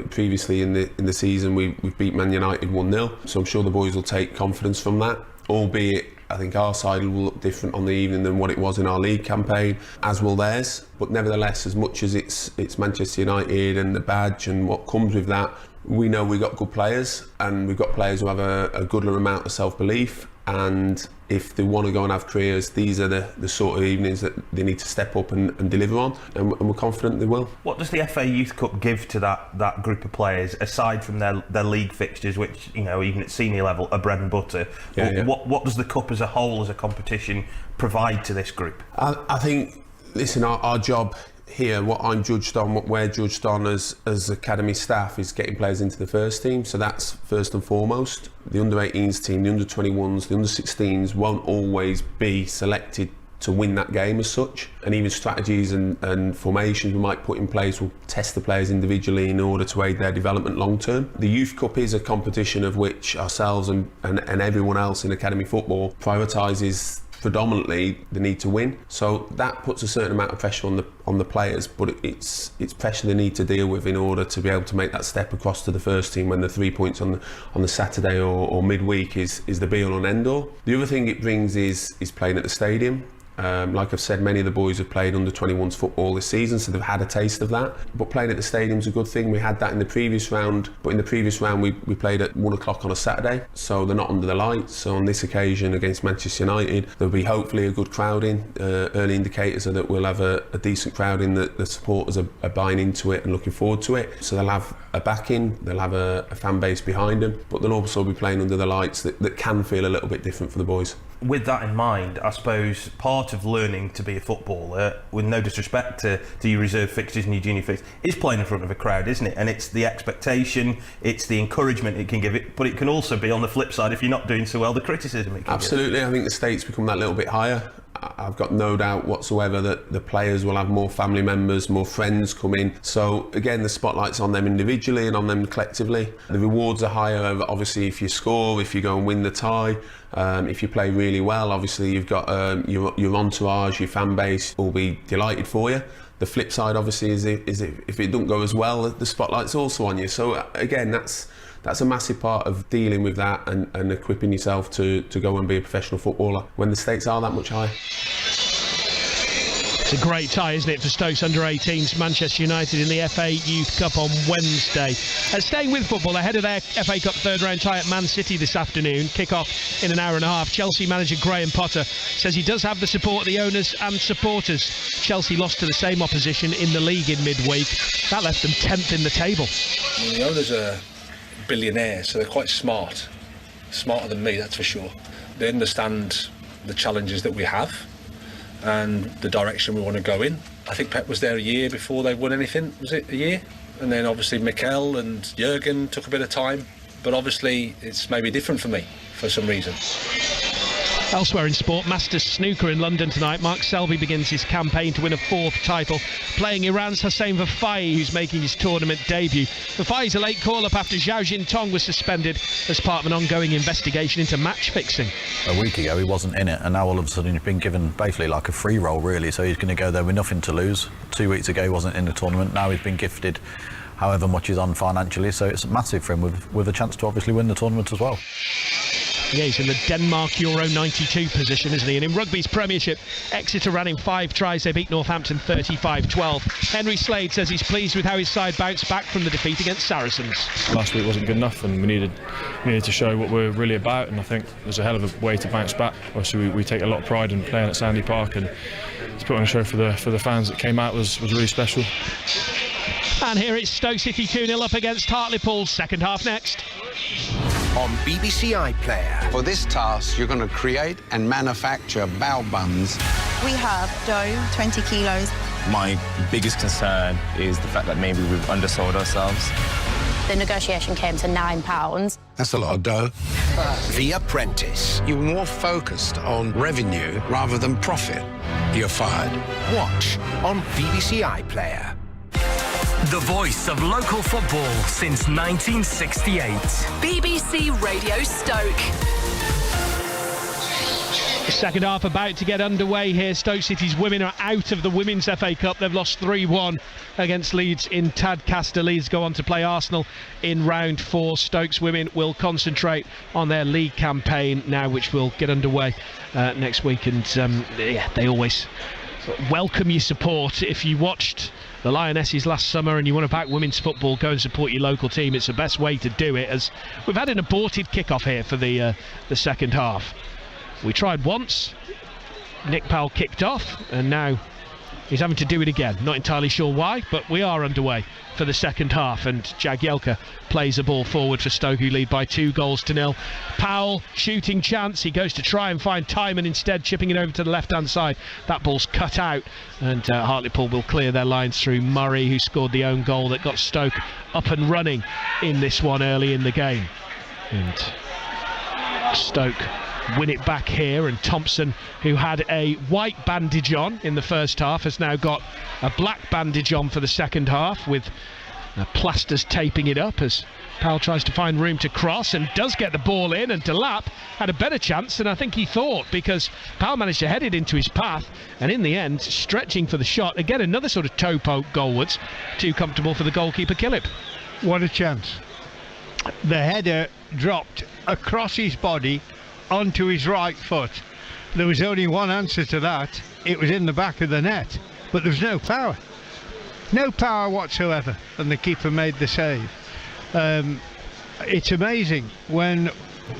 Previously in the season we've beat Man United 1-0, so I'm sure the boys will take confidence from that, albeit I think our side will look different on the evening than what it was in our league campaign, as will theirs. But nevertheless, as much as it's Manchester United and the badge and what comes with that, we know we've got good players, and we've got players who have a good amount of self-belief, and if they want to go and have careers, these are the sort of evenings that they need to step up and deliver on, and we're confident they will. What does the FA Youth Cup give to that group of players, aside from their league fixtures, which even at senior level are bread and butter? What does the Cup as a whole, as a competition, provide to this group? I think, listen, our job here, what I'm judged on, what we're judged on as academy staff, is getting players into the first team. So that's first and foremost. The under-18s team, the under-21s, the under-16s won't always be selected to win that game as such, and even strategies and formations we might put in place will test the players individually in order to aid their development long term. The Youth Cup is a competition of which ourselves and everyone else in academy football prioritises predominantly the need to win, so that puts a certain amount of pressure on the players, but it's pressure they need to deal with in order to be able to make that step across to the first team when the 3 points on the Saturday or midweek is the be all and end all. The other thing it brings is playing at the stadium. Like I've said, many of the boys have played under 21s football this season, so they've had a taste of that. But playing at the stadium's a good thing. We had that in the previous round, but in the previous round we played at 1 o'clock on a Saturday, so they're not under the lights. So on this occasion against Manchester United, there'll be hopefully a good crowd in. Early indicators are that we'll have a decent crowd in, that the supporters are buying into it and looking forward to it. So they'll have a backing, they'll have a fan base behind them, but they'll also be playing under the lights that can feel a little bit different for the boys. With that in mind, I suppose part of learning to be a footballer, with no disrespect to your reserve fixtures and your junior fixtures, is playing in front of a crowd, isn't it? And it's the expectation, it's the encouragement it can give it, but it can also be, on the flip side, if you're not doing so well, the criticism it can Absolutely, give. I think the stakes become that little bit higher. I've got no doubt whatsoever that the players will have more family members, more friends come in. So again, the spotlight's on them individually and on them collectively. The rewards are higher, obviously, if you score, if you go and win the tie. If you play really well, obviously you've got your entourage, your fan base will be delighted for you. The flip side, obviously, is if it don't go as well, the spotlight's also on you. So again, that's a massive part of dealing with that and equipping yourself to go and be a professional footballer when the stakes are that much higher. It's a great tie, isn't it, for Stoke's under-18s, Manchester United in the FA Youth Cup on Wednesday. Staying with football, ahead of their FA Cup third-round tie at Man City this afternoon, kick-off in an hour and a half, Chelsea manager Graham Potter says he does have the support of the owners and supporters. Chelsea lost to the same opposition in the league in midweek. That left them 10th in the table. The owners are billionaires, so they're quite smart. Smarter than me, that's for sure. They understand the challenges that we have and the direction we want to go in. I think Pep was there a year before they won anything. Was it a year? And then obviously Mikel and Jurgen took a bit of time, but obviously it's maybe different for me for some reason. Elsewhere in sport, Masters Snooker in London tonight. Mark Selby begins his campaign to win a fourth title, playing Iran's Hossein Vafai, who's making his tournament debut. Vafai's a late call-up after Zhao Jintong was suspended as part of an ongoing investigation into match fixing. A week ago he wasn't in it, and now all of a sudden he's been given basically like a free roll, really, so he's going to go there with nothing to lose. 2 weeks ago he wasn't in the tournament, now he's been gifted however much he's on financially, so it's massive for him with a chance to obviously win the tournament as well. Yeah, he's in the Denmark Euro 92 position, isn't he? And in rugby's Premiership, Exeter ran in 5 tries. They beat Northampton 35-12. Henry Slade says he's pleased with how his side bounced back from the defeat against Saracens. Last week wasn't good enough, and we needed to show what we're really about, and I think there's a hell of a way to bounce back. Obviously we take a lot of pride in playing at Sandy Park, and to put on a show for the fans that came out was really special. And here it's Stoke City 2-0 up against Hartlepool. Second half next. on BBC iPlayer. For this task, you're going to create and manufacture bao buns. We have dough, 20 kilos. My biggest concern is the fact that maybe we've undersold ourselves. The negotiation came to £9. That's a lot of dough. The Apprentice. You're more focused on revenue rather than profit. You're fired. Watch on BBC iPlayer. The voice of local football since 1968. BBC Radio Stoke. The second half about to get underway here. Stoke City's women are out of the Women's FA Cup. They've lost 3-1 against Leeds in Tadcaster. Leeds go on to play Arsenal in round 4. Stoke's women will concentrate on their league campaign now, which will get underway next week. And they always welcome your support. If you watched the Lionesses last summer and you want to back women's football, go and support your local team. It's the best way to do it, as we've had an aborted kickoff here for the second half. We tried once, Nick Powell kicked off, and now he's having to do it again. Not entirely sure why, but we are underway for the second half, and Jagielka plays the ball forward for Stoke, who lead by 2-0. Powell, shooting chance, he goes to try and find Timon instead, chipping it over to the left-hand side. That ball's cut out, and Hartlepool will clear their lines through Murray, who scored the own goal that got Stoke up and running in this one early in the game. And Stoke win it back here, and Thompson, who had a white bandage on in the first half, has now got a black bandage on for the second half, with plasters taping it up as Powell tries to find room to cross and does get the ball in, and Delap had a better chance than I think he thought, because Powell managed to head it into his path, and in the end stretching for the shot again, another sort of toe poke goalwards, too comfortable for the goalkeeper Killip. What a chance. The header dropped across his body onto his right foot. There was only one answer to that. It was in the back of the net, but there was no power whatsoever, and the keeper made the save. It's amazing when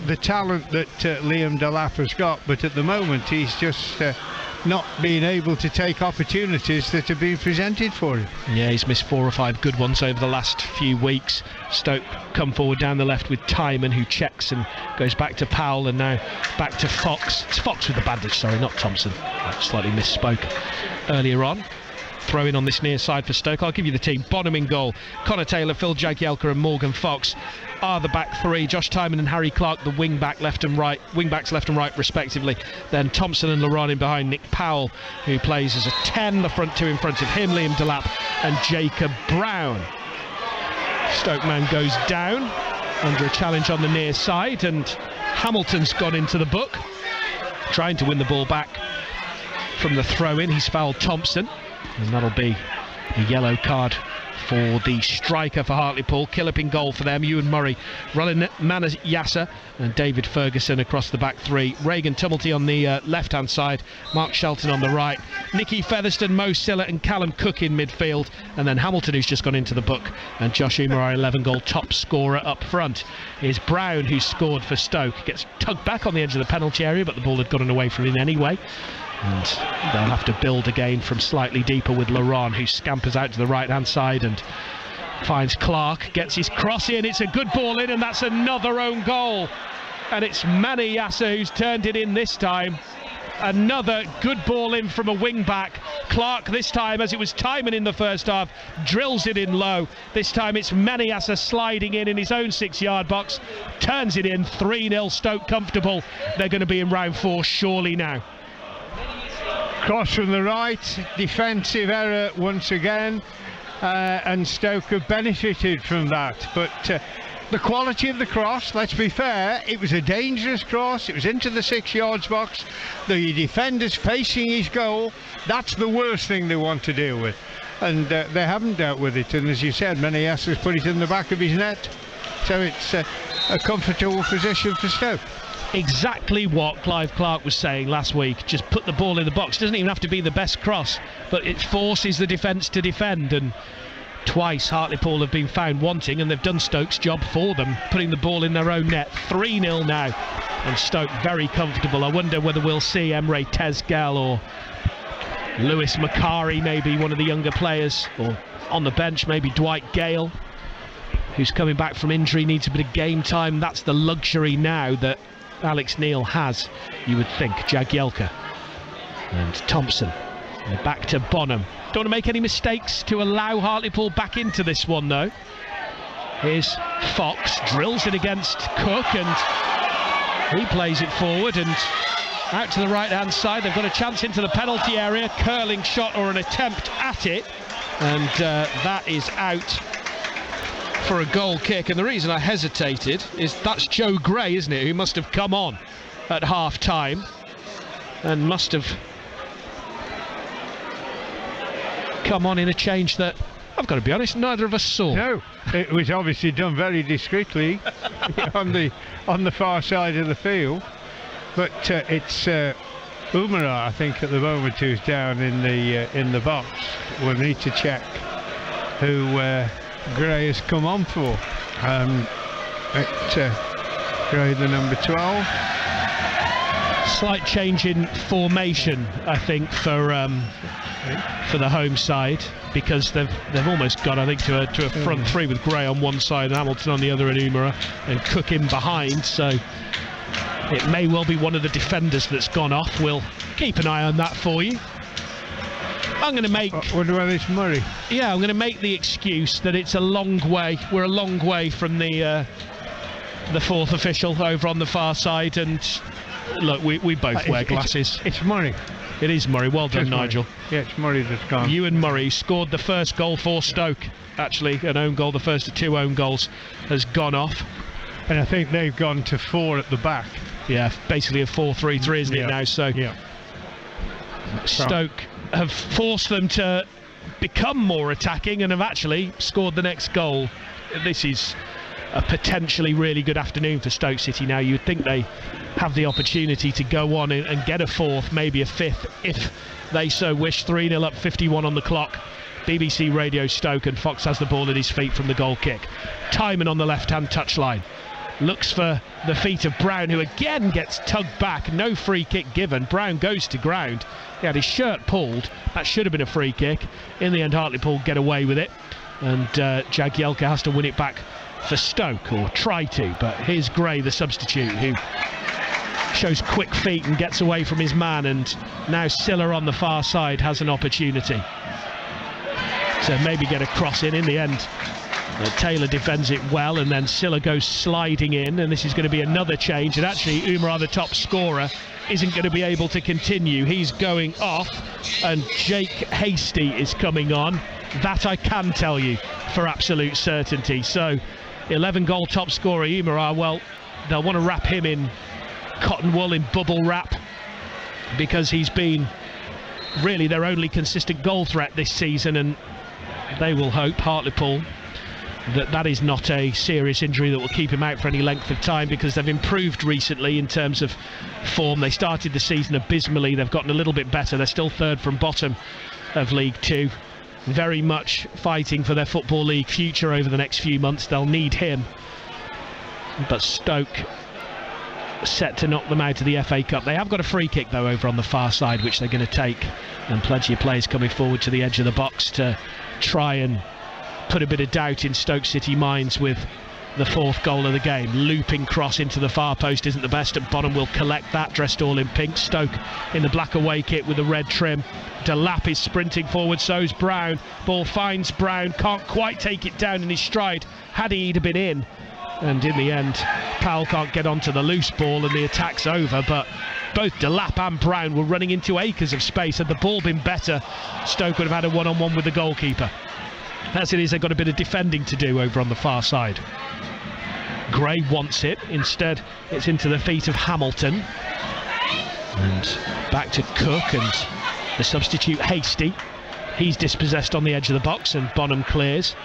the talent that Liam Delap has got, but at the moment he's just not being able to take opportunities that are being presented for him. Yeah, he's missed 4 or 5 good ones over the last few weeks. Stoke come forward down the left with Timon, who checks and goes back to Powell, and now back to Fox. It's Fox with the bandage, sorry, not Thompson. I slightly misspoke earlier on. Throw in on this near side for Stoke. I'll give you the team. Bonham in goal. Connor Taylor, Phil Jagielka and Morgan Fox are the back three. Josh Timon and Harry Clark, the wing-backs left and right respectively. Then Thompson and Laurent in behind. Nick Powell, who plays as a 10. The front two in front of him, Liam Delap and Jacob Brown. Stoke man goes down under a challenge on the near side, and Hamilton's gone into the book, trying to win the ball back from the throw-in. He's fouled Thompson, and that'll be a yellow card for the striker for Hartlepool. Killip in goal for them. Ewan Murray, Roland Manayasa and David Ferguson across the back three. Reagan Tumulty on the left-hand side. Mark Shelton on the right. Nicky Featherstone, Mo Silla and Callum Cook in midfield. And then Hamilton, who's just gone into the book. And Josh Umar, our 11-goal top scorer up front, is Brown, who scored for Stoke. Gets tugged back on the edge of the penalty area, but the ball had gotten away from him anyway. And they'll have to build again from slightly deeper with Laurent, who scampers out to the right-hand side and finds Clark, gets his cross in. It's a good ball in, and that's another own goal. And it's Manayasa who's turned it in this time. Another good ball in from a wing-back. Clark this time, as it was Timon in the first half, drills it in low. This time it's Manayasa sliding in his own 6-yard box, turns it in. 3-0 Stoke comfortable. They're going to be in round 4 surely now. Cross from the right, defensive error once again, and Stoke have benefited from that. But the quality of the cross, let's be fair, it was a dangerous cross. It was into the 6-yard box. The defender's facing his goal. That's the worst thing they want to deal with, and they haven't dealt with it. And as you said, Manayasa has put it in the back of his net, so it's a comfortable position for Stoke. Exactly what Clive Clark was saying last week. Just put the ball in the box. Doesn't even have to be the best cross, but it forces the defence to defend. And twice Hartlepool have been found wanting, and they've done Stoke's job for them, putting the ball in their own net. 3-0 now, and Stoke very comfortable. I wonder whether we'll see Emre Tezgel or Lewis Macari, maybe one of the younger players, or on the bench maybe Dwight Gale. who's coming back from injury, needs a bit of game time. That's the luxury now that Alex Neil has, you would think. Jagielka and Thompson. And back to Bonham. Don't want to make any mistakes to allow Hartlepool back into this one, though. Here's Fox, drills it against Cook, and he plays it forward and out to the right-hand side. They've got a chance into the penalty area, curling shot or an attempt at it, and that is out for a goal kick. And the reason I hesitated is that's Joe Gray, isn't it, who must have come on at half-time and must have come on in a change that, I've got to be honest, neither of us saw. No, it was obviously done very discreetly on the far side of the field. But it's Umara, I think, at the moment, who's down in the box. We'll need to check who Gray has come on for. Gray, the number 12. Slight change in formation, I think, for the home side, because they've almost got, I think, to a front three with Gray on one side and Hamilton on the other, and Umara and Cook in behind. So it may well be one of the defenders that's gone off. We'll keep an eye on that for you. I'm going to make... I wonder whether it's Murray. Yeah, I'm going to make the excuse that it's a long way. We're a long way from the fourth official over on the far side, and look, we both wear glasses. It's Murray. It is Murray. Well done, Nigel. Yeah, it's Murray that's gone. Ewan Murray scored the first goal for Stoke. Actually, an own goal. The first of 2 own goals has gone off. And I think they've gone to 4 at the back. Yeah, basically a 4-3-3, isn't it now? So yeah. Stoke have forced them to become more attacking and have actually scored the next goal. This is a potentially really good afternoon for Stoke City now. You'd think they have the opportunity to go on and get a fourth, maybe a fifth, if they so wish. 3-0 up, 51 on the clock. BBC Radio Stoke, and Fox has the ball at his feet from the goal kick. Timon on the left-hand touchline. Looks for the feet of Brown, who again gets tugged back. No free kick given. Brown goes to ground. He had his shirt pulled. That should have been a free kick. In the end, Hartlepool get away with it, and Jagielka has to win it back for Stoke, or try to. But here's Gray, the substitute, who shows quick feet and gets away from his man, and now Silla on the far side has an opportunity to maybe get a cross in. In the end, Taylor defends it well, and then Silla goes sliding in, and this is going to be another change. And actually, Umar, the top scorer, isn't going to be able to continue. He's going off, and Jake Hasty is coming on. That I can tell you for absolute certainty. So 11-goal top scorer Umar, well, they'll want to wrap him in cotton wool, in bubble wrap, because he's been really their only consistent goal threat this season, and they will hope, Hartlepool, that is not a serious injury that will keep him out for any length of time, because they've improved recently in terms of form. They started the season abysmally. They've gotten a little bit better. They're still third from bottom of League Two, very much fighting for their Football League future over the next few months. They'll need him, but Stoke set to knock them out of the FA Cup. They have got a free kick though over on the far side, which they're going to take, and plenty of players coming forward to the edge of the box to try and put a bit of doubt in Stoke City minds with the fourth goal of the game. Looping cross into the far post isn't the best, and Bonham will collect that, dressed all in pink. Stoke in the black away kit with the red trim. Delap is sprinting forward, so's Brown. Ball finds Brown, can't quite take it down in his stride. Had he'd have been in, and in the end Powell can't get onto the loose ball, and the attack's over. But both Delap and Brown were running into acres of space. Had the ball been better, Stoke would have had a one-on-one with the goalkeeper. As it is, they've got a bit of defending to do over on the far side. Gray wants it. Instead, it's into the feet of Hamilton. And back to Cook and the substitute Hasty. He's dispossessed on the edge of the box, and Bonham clears.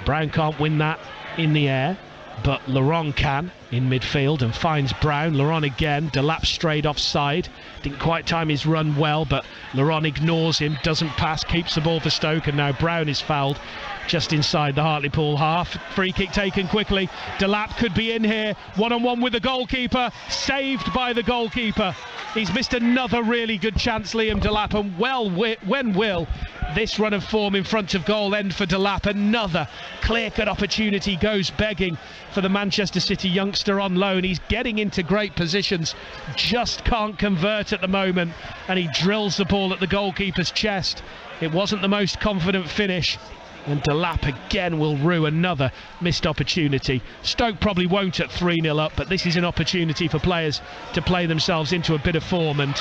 Brown can't win that in the air, but Laurent can in midfield and finds Brown. Laurent again, Delap strayed offside. Didn't quite time his run well, but Laurent ignores him, doesn't pass, keeps the ball for Stoke, and now Brown is fouled just inside the Hartlepool half. Free kick taken quickly. Delap could be in here, one-on-one with the goalkeeper, saved by the goalkeeper. He's missed another really good chance, Liam Delap, and when will this run of form in front of goal end for Delap. Another clear-cut opportunity goes begging for the Manchester City youngster on loan. He's getting into great positions, just can't convert at the moment, and he drills the ball at the goalkeeper's chest. It wasn't the most confident finish, and Delap again will rue another missed opportunity. Stoke probably won't at 3-0 up, but this is an opportunity for players to play themselves into a bit of form, and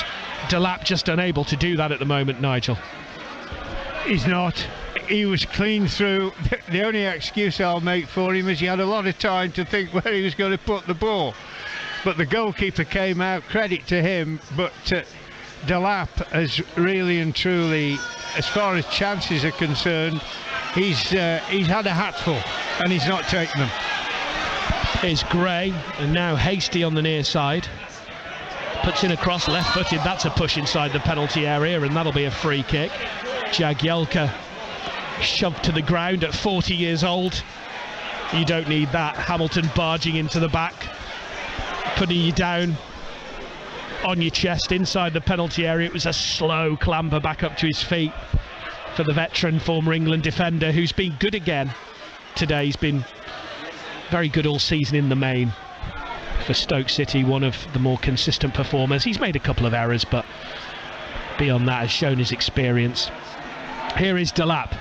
Delap just unable to do that at the moment, Nigel. He's not. He was clean through. The only excuse I'll make for him is he had a lot of time to think where he was going to put the ball. But the goalkeeper came out, credit to him, but Delap has really and truly, as far as chances are concerned, he's had a hatful and he's not taken them. Here's Gray, and now Hasty on the near side. Puts in a cross, left-footed. That's a push inside the penalty area, and that'll be a free kick. Jagielka shoved to the ground at 40 years old. You don't need that. Hamilton barging into the back, putting you down on your chest inside the penalty area. It was a slow clamber back up to his feet for the veteran former England defender, who's been good again today. He's been very good all season in the main for Stoke City, one of the more consistent performers. He's made a couple of errors, but beyond that has shown his experience. Here is Delap,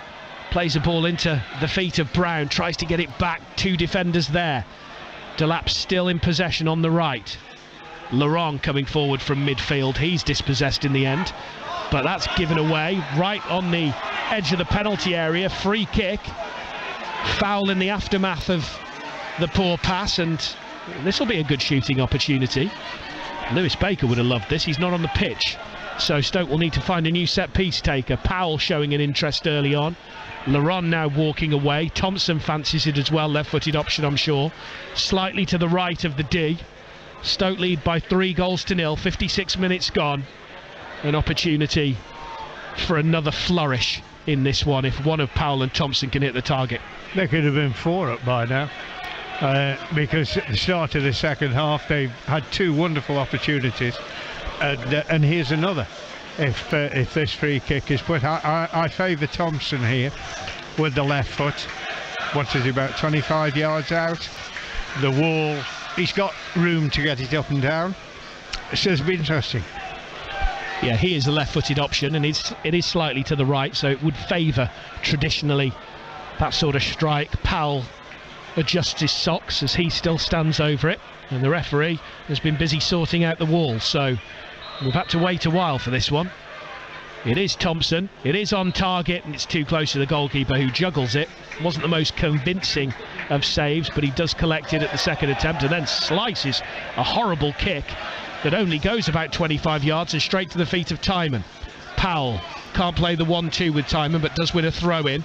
plays a ball into the feet of Brown, tries to get it back, two defenders there. Delap still in possession on the right. Laurent coming forward from midfield, he's dispossessed in the end, but that's given away right on the edge of the penalty area. Free kick, foul in the aftermath of the poor pass, and this will be a good shooting opportunity. Lewis Baker would have loved this. He's not on the pitch, so Stoke will need to find a new set piece taker. Powell showing an interest early on. Laurent now walking away. Thompson fancies it as well, left-footed option I'm sure. Slightly to the right of the D. Stoke lead by 3-0, 56 minutes gone. An opportunity for another flourish in this one if one of Powell and Thompson can hit the target. There could have been 4 up by now, because at the start of the second half they've had 2 wonderful opportunities, and here's another. If this free kick is put, I favour Thompson here with the left foot. What is he, about 25 yards out? The wall, he's got room to get it up and down. So it'll be interesting. Yeah, he is a left-footed option, and it is slightly to the right, so it would favour traditionally that sort of strike. Powell adjusts his socks as he still stands over it, and the referee has been busy sorting out the wall, so we've had to wait a while for this one. It is Thompson, it is on target, and it's too close to the goalkeeper, who juggles it. Wasn't the most convincing of saves, but he does collect it at the second attempt and then slices a horrible kick that only goes about 25 yards and straight to the feet of Timon. Powell can't play the 1-2 with Timon, but does win a throw-in,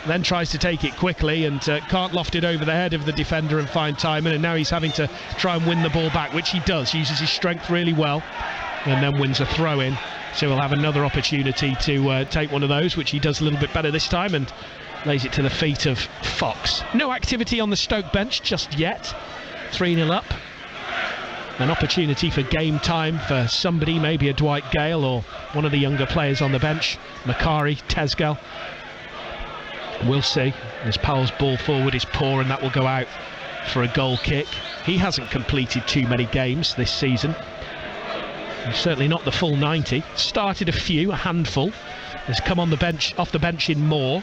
then tries to take it quickly and can't loft it over the head of the defender and find Timon, and now he's having to try and win the ball back, which he does, uses his strength really well, and then wins a throw-in. So he'll have another opportunity to take one of those, which he does a little bit better this time, and lays it to the feet of Fox. No activity on the Stoke bench just yet. 3-0 up. An opportunity for game time for somebody, maybe a Dwight Gale or one of the younger players on the bench. Makari, Tesgal. We'll see, as Powell's ball forward is poor, and that will go out for a goal kick. He hasn't completed too many games this season. Certainly not the full 90. Started a few, a handful. Has come on the bench, off the bench in more,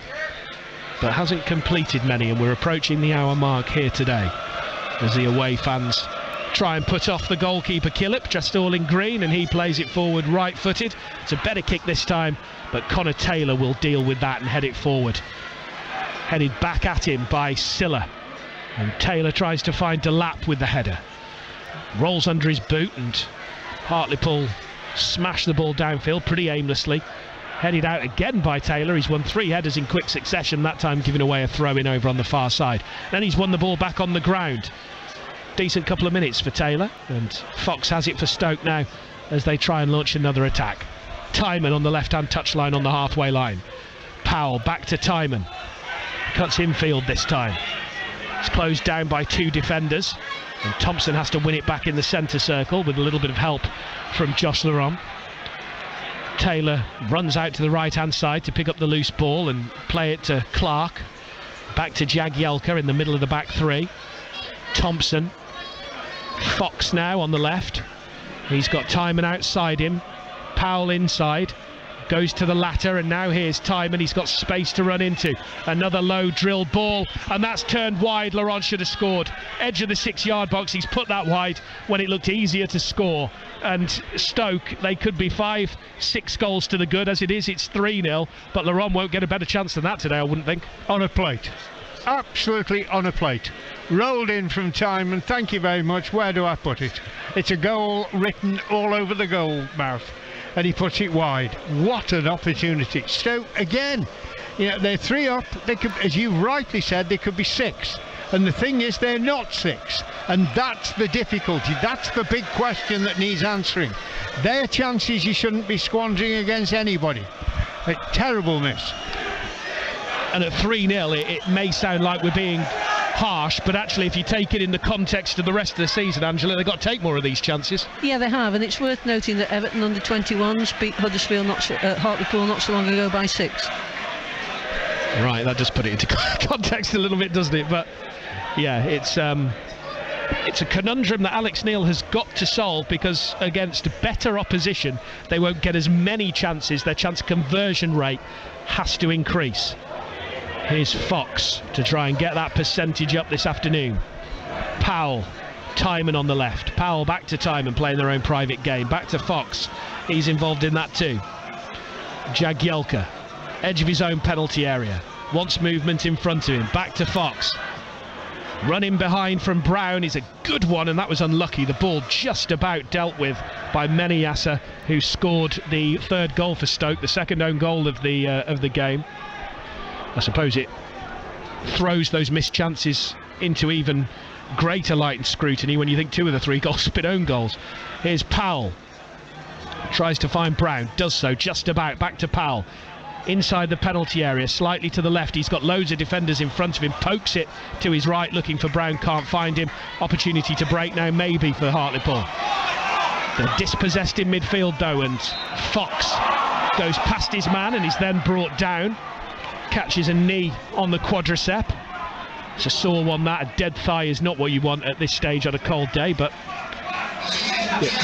but hasn't completed many, and we're approaching the hour mark here today as the away fans try and put off the goalkeeper Killip, just all in green, and he plays it forward right-footed. It's a better kick this time, but Connor Taylor will deal with that and head it forward. Headed back at him by Silla, and Taylor tries to find Delap with the header. Rolls under his boot, and Hartlepool smash the ball downfield pretty aimlessly. Headed out again by Taylor. He's won 3 headers in quick succession, that time giving away a throw-in over on the far side. Then he's won the ball back on the ground. Decent couple of minutes for Taylor, and Fox has it for Stoke now as they try and launch another attack. Timon on the left-hand touchline on the halfway line. Powell back to Timon. Cuts infield this time. It's closed down by 2 defenders, and Thompson has to win it back in the centre circle with a little bit of help from Josh Laurent. Taylor runs out to the right-hand side to pick up the loose ball and play it to Clark. Back to Jagielka in the middle of the back three. Thompson. Fox now on the left. He's got Timon outside him. Powell inside. Goes to the latter, and now here's Timon. He's got space to run into. Another low drill ball, and that's turned wide. Laurent should have scored. Edge of the 6-yard box. He's put that wide when it looked easier to score. And Stoke, they could be 5-6 goals to the good. As it is, it's 3-0. But Laurent won't get a better chance than that today, I wouldn't think. On a plate. Absolutely on a plate. Rolled in from Timon. Thank you very much. Where do I put it? It's a goal written all over the goal mouth. And he puts it wide. What an opportunity. Stoke again, they're 3 up. They could, as you rightly said, they could be 6. And the thing is, they're not 6, and that's the difficulty. That's the big question that needs answering. Their chances you shouldn't be squandering against anybody. A terrible miss. And at 3-0 it may sound like we're being harsh, but actually if you take it in the context of the rest of the season, Angela, they've got to take more of these chances. Yeah, they have, and it's worth noting that Everton under 21s beat Huddersfield Hartlepool not so long ago by 6. Right, that just put it into context a little bit, doesn't it? But yeah, it's a conundrum that Alex Neil has got to solve, because against better opposition they won't get as many chances. Their chance conversion rate has to increase. Here's Fox to try and get that percentage up this afternoon. Powell, Timon on the left. Powell back to Timon, playing their own private game. Back to Fox, he's involved in that too. Jagielka, edge of his own penalty area, wants movement in front of him. Back to Fox. Running behind from Brown is a good one, and that was unlucky. The ball just about dealt with by Menayasa, who scored the 3rd goal for Stoke, the 2nd own goal of the game. I suppose it throws those missed chances into even greater light and scrutiny when you think 2 of the 3 goals have been own goals. Here's Powell. Tries to find Brown, does so just about. Back to Powell. Inside the penalty area, slightly to the left. He's got loads of defenders in front of him. Pokes it to his right, looking for Brown. Can't find him. Opportunity to break now, maybe, for Hartlepool. They're dispossessed in midfield, though, and Fox goes past his man and he's then brought down. Catches a knee on the quadricep. It's a sore one, that. A dead thigh is not what you want at this stage on a cold day, but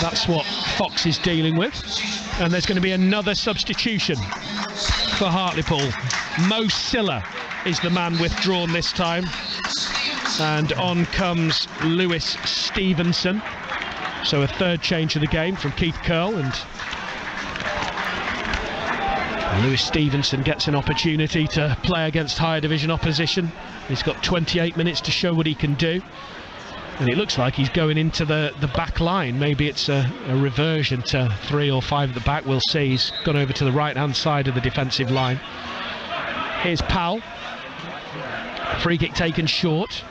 that's what Fox is dealing with. And there's going to be another substitution for Hartlepool. Mo Silla is the man withdrawn this time, and on comes Lewis Stevenson. So a 3rd change of the game from Keith Curl, and Lewis Stevenson gets an opportunity to play against higher division opposition. He's got 28 minutes to show what he can do, and it looks like he's going into the back line. Maybe it's a reversion to 3 or 5 at the back, we'll see. He's gone over to the right hand side of the defensive line. Here's Powell. Free kick taken short.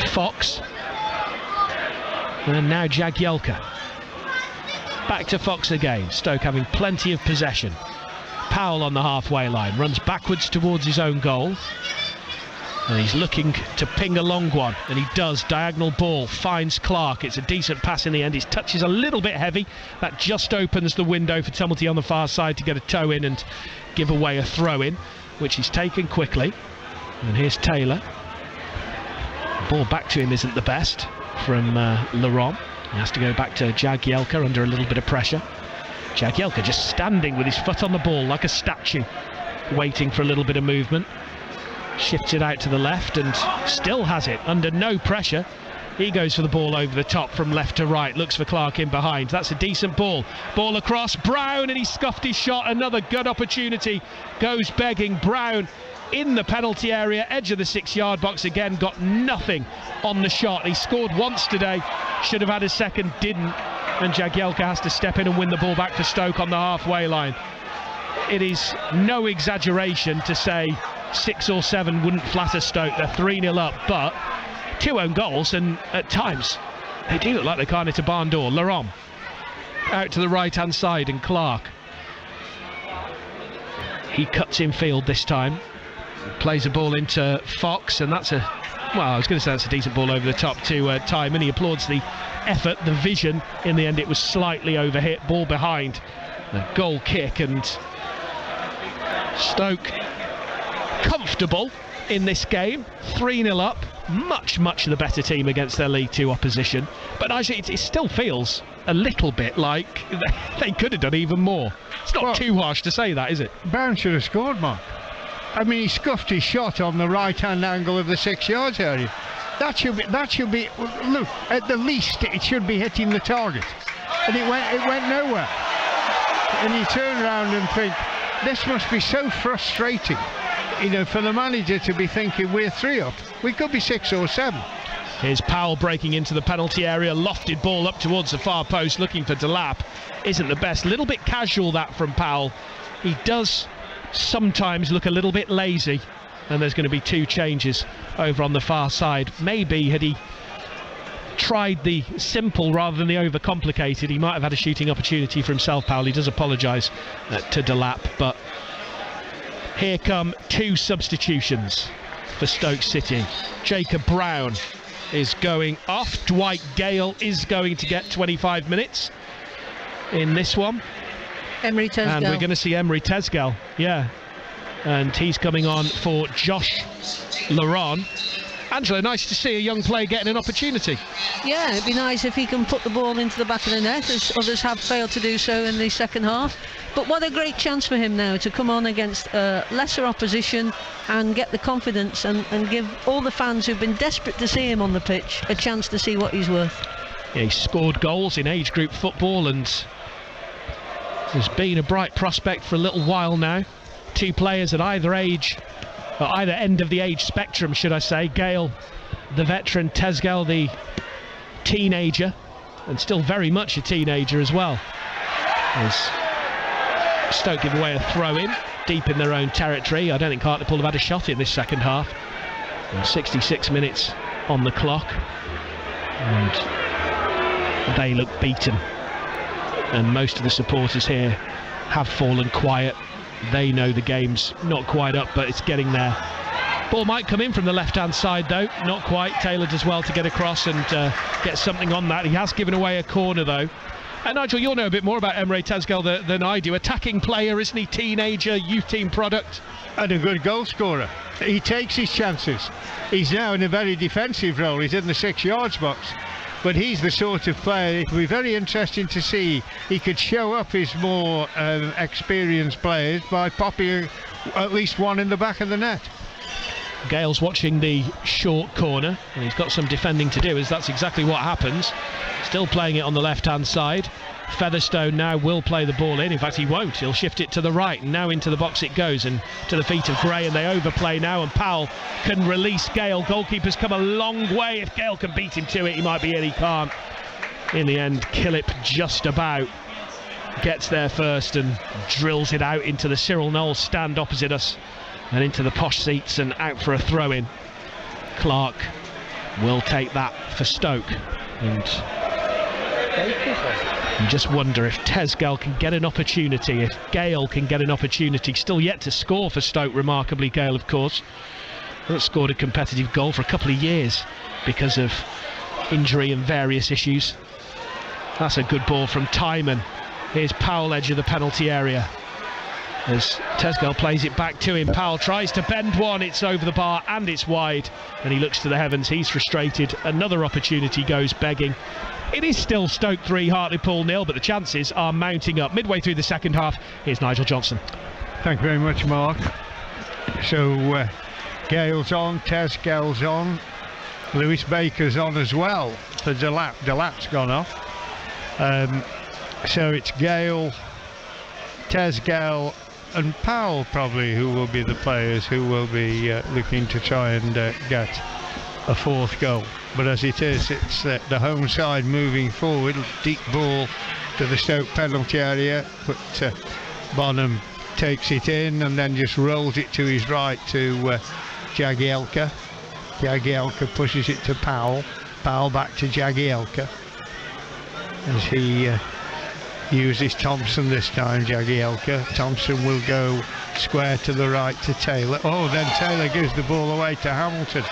Fox, and now Jagielka. Back to Fox again. Stoke having plenty of possession. Powell on the halfway line, runs backwards towards his own goal, and he's looking to ping a long one, and he does. Diagonal ball, finds Clark. It's a decent pass in the end. His touch is a little bit heavy. That just opens the window for Tumulty on the far side to get a toe in and give away a throw in, which he's taken quickly. And here's Taylor. The ball back to him isn't the best from Laurent. He has to go back to Jagielka under a little bit of pressure. Jagielka just standing with his foot on the ball like a statue, waiting for a little bit of movement. Shifts it out to the left and still has it under no pressure. He goes for the ball over the top from left to right, looks for Clark in behind. That's a decent ball. Ball across, Brown, and he scuffed his shot. Another good opportunity goes begging. Brown in the penalty area, edge of the 6-yard box again, got nothing on the shot. He scored once today, should have had a second, didn't, and Jagielka has to step in and win the ball back for Stoke on the halfway line. It is no exaggeration to say 6 or 7 wouldn't flatter Stoke. They're 3-0 up, but 2 own goals, and at times they do look like they can't hit a barn door. Laurent out to the right hand side, and Clark, he cuts in field this time, plays a ball into Fox, and that's I was going to say that's a decent ball over the top to Timon. He applauds the effort, the vision. In the end it was slightly overhit. Ball behind A goal kick, and Stoke comfortable in this game, 3-0 up, much the better team against their League 2 opposition, but actually it still feels a little bit like they could have done even more. It's not too harsh to say that, is it? Brown should have scored, Mark. I mean, he scuffed his shot on the right-hand angle of the 6 yards area. That should be. Look, at the least, it should be hitting the target, and it went nowhere. And you turn around and think, this must be so frustrating, you know, for the manager to be thinking we're 3 up. We could be 6 or 7. Here's Powell breaking into the penalty area, lofted ball up towards the far post, looking for Delap. Isn't the best. Little bit casual that from Powell. He does sometimes look a little bit lazy, and there's going to be 2 changes over on the far side. Maybe had he tried the simple rather than the overcomplicated, he might have had a shooting opportunity for himself. Powell, he does apologise to Delap, but here come 2 substitutions for Stoke City. Jacob Brown is going off. Dwight Gale is going to get 25 minutes in this one. Emery Tesgel. And we're going to see Emery Tesgel, yeah. And he's coming on for Josh Laron. Angela, nice to see a young player getting an opportunity. Yeah, it'd be nice if he can put the ball into the back of the net, as others have failed to do so in the second half. But what a great chance for him now to come on against lesser opposition and get the confidence and give all the fans who've been desperate to see him on the pitch a chance to see what he's worth. Yeah, he's scored goals in age group football and has been a bright prospect for a little while now. 2 players at either age, or either end of the age spectrum, should I say. Gale, the veteran, Tesgel, the teenager, and still very much a teenager as well. As Stoke give away a throw-in deep in their own territory. I don't think Hartlepool have had a shot in this second half. And 66 minutes on the clock, and they look beaten. And most of the supporters here have fallen quiet. They know the game's not quite up, but it's getting there. Ball might come in from the left-hand side, though. Not quite. Taylor does well to get across and get something on that. He has given away a corner, though. And Nigel, you'll know a bit more about Emre Tesgel than I do. Attacking player, isn't he? Teenager, youth team product. And a good goal scorer. He takes his chances. He's now in a very defensive role. He's in the 6 yards box. But he's the sort of player, it would be very interesting to see. He could show up his more experienced players by popping at least one in the back of the net. Gale's watching the short corner, and he's got some defending to do, as that's exactly what happens. Still playing it on the left-hand side. Featherstone now will play the ball in. In fact, he won't. He'll shift it to the right, and now into the box it goes, and to the feet of Gray, and they overplay now, and Powell can release Gale. Goalkeeper's come a long way. If Gale can beat him to it, he might be in. He can't. In the end, Killip just about gets there first and drills it out into the Cyril Knowles stand opposite us and into the posh seats and out for a throw-in. Clark will take that for Stoke, and you just wonder if Tesgel can get an opportunity, if Gale can get an opportunity. Still yet to score for Stoke, remarkably, Gale, of course. Hasn't scored a competitive goal for a couple of years because of injury and various issues. That's a good ball from Timon. Here's Powell, edge of the penalty area. As Tesgel plays it back to him, Powell tries to bend one, it's over the bar and it's wide, and he looks to the heavens, he's frustrated. Another opportunity goes begging. It is still Stoke 3, Hartlepool 0, but the chances are mounting up. Midway through the second half, here's Nigel Johnson. Thank you very much, Mark. So Gale's on, Tesgel's on, Lewis Baker's on as well for Delap. Delap's gone off. So it's Gale, Tesgel and Powell probably who will be the players who will be looking to try and get a 4th goal. But as it is, it's the home side moving forward. Deep ball to the Stoke penalty area, but Bonham takes it in and then just rolls it to his right to Jagielka. Jagielka pushes it to Powell. Powell back to Jagielka as he uses Thompson this time. Jagielka. Thompson will go square to the right to Taylor. Oh, then Taylor gives the ball away to Hamilton.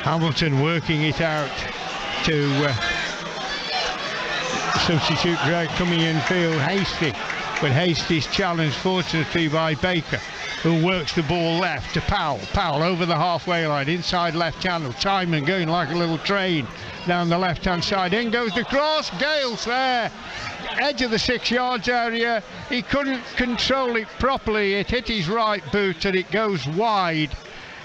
Hamilton working it out to substitute Greg coming in field. Hasty but Hastie's challenged fortunately by Baker, who works the ball left to Powell. Powell over the halfway line, inside left channel. Timon going like a little train down the left-hand side. In goes the cross. Gale's there. Edge of the 6 yards area. He couldn't control it properly. It hit his right boot and it goes wide.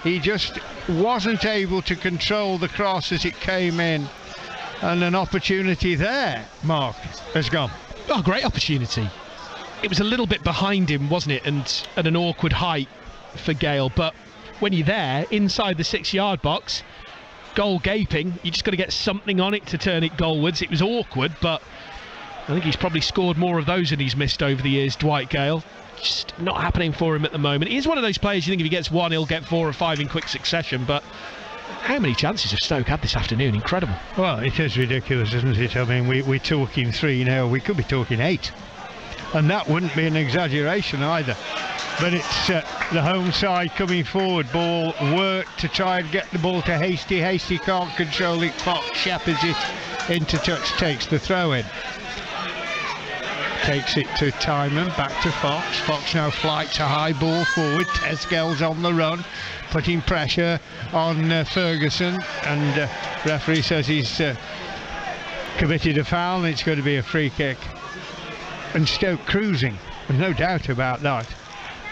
He just wasn't able to control the cross as it came in. And an opportunity there, Mark, has gone. Oh, great opportunity. It was a little bit behind him, wasn't it? And at an awkward height for Gale. But when you're there, inside the 6 yard box, goal gaping, you just got to get something on it to turn it goalwards. It was awkward, but I think he's probably scored more of those than he's missed over the years, Dwight Gale. Just not happening for him at the moment. He's one of those players you think if he gets one, he'll get 4 or 5 in quick succession, but how many chances have Stoke had this afternoon? Incredible. Well, it is ridiculous, isn't it? I mean, we're talking 3 now, we could be talking 8. And that wouldn't be an exaggeration either. But it's the home side coming forward. Ball work to try and get the ball to Hastie. Hastie can't control it. Fox shepherds it into touch, takes the throw in. Takes it to Timon, back to Fox. Fox now flights a high ball forward. Tesgel's on the run, putting pressure on Ferguson. And referee says he's committed a foul and it's going to be a free kick. And Stoke cruising, there's no doubt about that.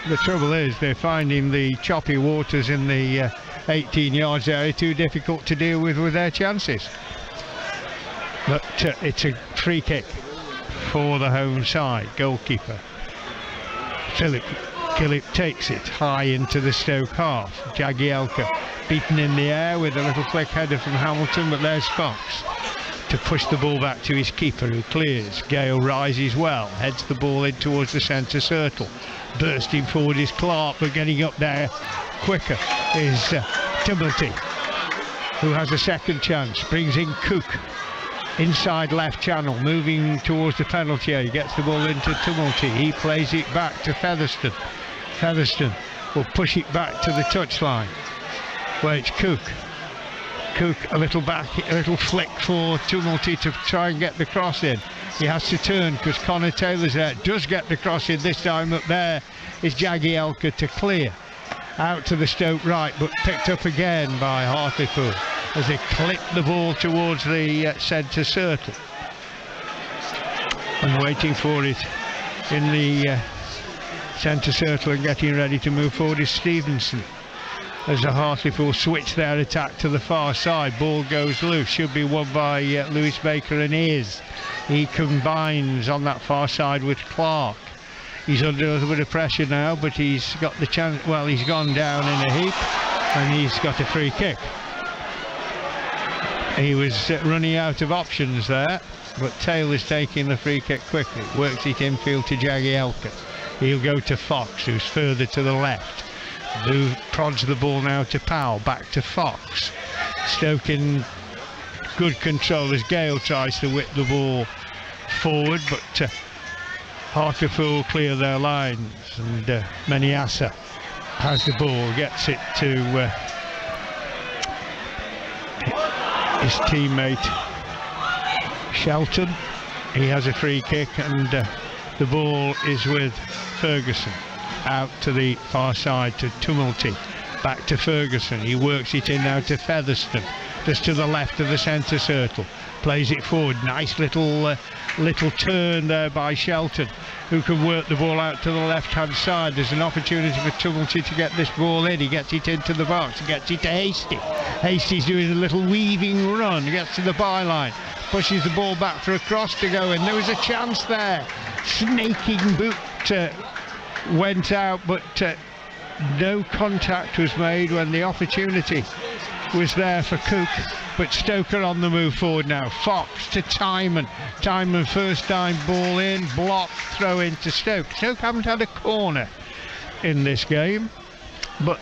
The trouble is they're finding the choppy waters in the 18 yards area too difficult to deal with their chances. But it's a free kick for the home side. Goalkeeper Philip takes it high into the Stoke half. Jagielka beaten in the air with a little flick header from Hamilton, but there's Fox to push the ball back to his keeper, who clears. Gale rises well, heads the ball in towards the centre circle. Bursting forward is Clark, but getting up there quicker is Tumulty, who has a second chance. Brings in Cook, inside left channel, moving towards the penalty area. He gets the ball into Tumulty. He plays it back to Featherstone. Featherstone will push it back to the touchline, where it's Cook. Cook a little back, a little flick for Tumulty to try and get the cross in. He has to turn because Connor Taylor's there. Does get the cross in this time. Up there is Jagielka to clear. Out to the Stoke right, but picked up again by Hartlepool as they clip the ball towards the centre circle. And waiting for it in the centre circle and getting ready to move forward is Stevenson. As the Hartlepool switch their attack to the far side, ball goes loose, should be won by Lewis Baker, and is. He combines on that far side with Clark. He's under a little bit of pressure now, but he's got the chance. Well, he's gone down in a heap and he's got a free kick. He was running out of options there, but Taylor's taking the free kick quickly, works it infield to Jagielka. He'll go to Fox, who's further to the left. Who prods the ball now to Powell, back to Fox. Stoke in good control as Gale tries to whip the ball forward, but Hartlepool clear their lines, and Meniasa has the ball, gets it to his teammate Shelton. He has a free kick, and the ball is with Ferguson. Out to the far side to Tumulty, back to Ferguson. He works it in now to Featherstone, just to the left of the centre circle, plays it forward. Nice little turn there by Shelton, who can work the ball out to the left hand side. There's an opportunity for Tumulty to get this ball in. He gets it into the box, gets it to Hastie. Hastie's doing a little weaving run, gets to the byline, pushes the ball back for a cross to go in. There was a chance there, snaking boot went out, but no contact was made when the opportunity was there for Cook. But Stoke are on the move forward now. Fox to Timon. Timon first time ball in, block, throw into Stoke. Stoke haven't had a corner in this game, but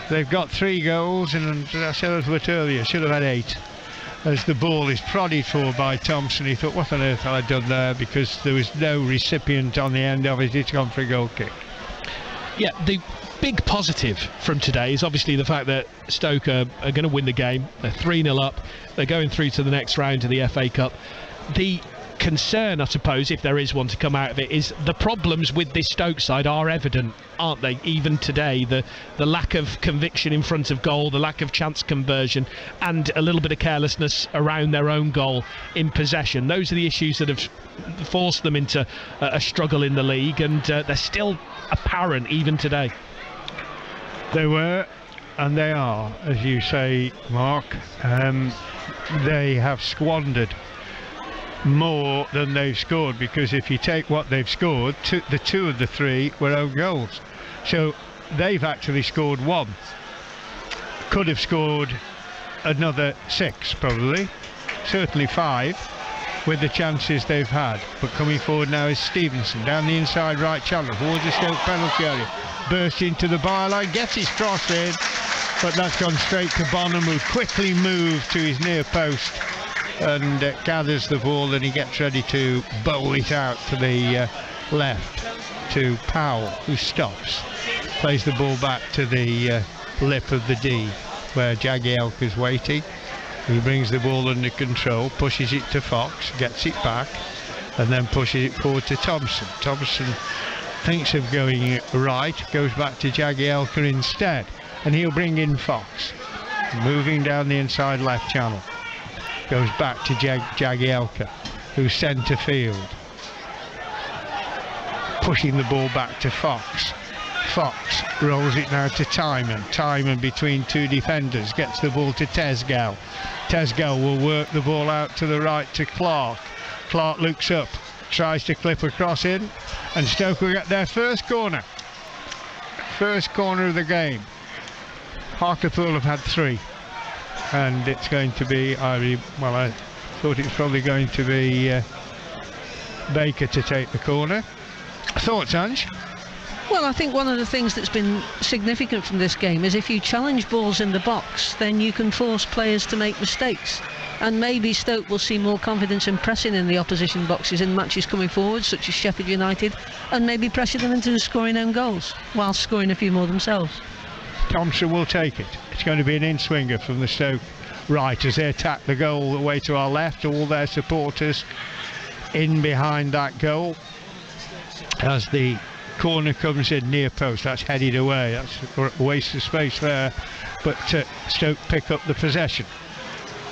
they've got 3 goals, and as I said a little bit earlier, should have had 8. As the ball is prodded for by Thompson, he thought, what on earth have I done there? Because there was no recipient on the end of it. It's gone for a goal kick. Yeah, the big positive from today is obviously the fact that Stoke are going to win the game. They're 3-0 up. They're going through to the next round of the FA Cup. The concern, I suppose, if there is one to come out of it, is the problems with this Stoke side are evident, aren't they? Even today, the lack of conviction in front of goal, the lack of chance conversion, and a little bit of carelessness around their own goal in possession. Those are the issues that have forced them into a struggle in the league, and they're still apparent even today. They were, and they are, as you say, Mark. They have squandered more than they've scored, because if you take what they've scored, the two of the three were own goals. So they've actually scored one. Could have scored another 6, probably, certainly 5, with the chances they've had. But coming forward now is Stevenson, down the inside right channel towards the Stoke penalty area, bursts into the byline, gets his cross in, but that's gone straight to Bonham, who quickly moved to his near post and gathers the ball, and he gets ready to bowl it out to the left to Powell, who stops, plays the ball back to the lip of the D where Jagielka's waiting. He brings the ball under control, pushes it to Fox, gets it back, and then pushes it forward to Thompson. Thompson thinks of going right, goes back to Jagielka instead, and he'll bring in Fox, moving down the inside left channel. Goes back to Jagielka, who's centre field, pushing the ball back to Fox. Fox rolls it now to Timon. Timon between two defenders gets the ball to Tesgal. Tesgal will work the ball out to the right to Clark. Clark looks up, tries to clip a cross in, and Stoke will get their first corner. First corner of the game. Hartlepool have had 3. And it's going to be, I thought it was probably going to be Baker to take the corner. Thoughts, Ange? Well, I think one of the things that's been significant from this game is if you challenge balls in the box, then you can force players to make mistakes. And maybe Stoke will see more confidence in pressing in the opposition boxes in matches coming forward, such as Sheffield United, and maybe pressure them into scoring own goals, whilst scoring a few more themselves. Thompson will take it. It's going to be an in-swinger from the Stoke right as they attack the goal away to our left. All their supporters in behind that goal as the corner comes in near post. That's headed away. That's a waste of space there, but Stoke pick up the possession,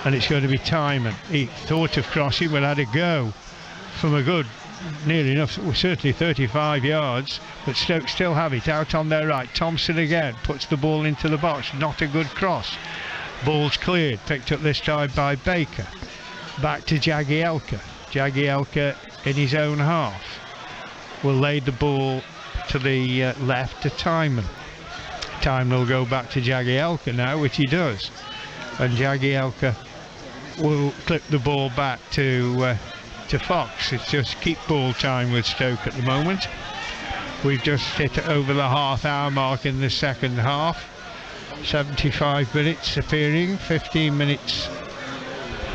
and it's going to be Timon. He thought of crossing, but had a go from a good, nearly enough, certainly 35 yards, but Stoke still have it out on their right. Thompson again puts the ball into the box. Not a good cross. Ball's cleared, picked up this time by Baker. Back to Jagielka. Jagielka in his own half will lay the ball to the left to Timon. Timon will go back to Jagielka now, which he does, and Jagielka will clip the ball back to Fox. It's just keep ball time with Stoke at the moment. We've just hit over the half-hour mark in the second half. 75 minutes appearing, 15 minutes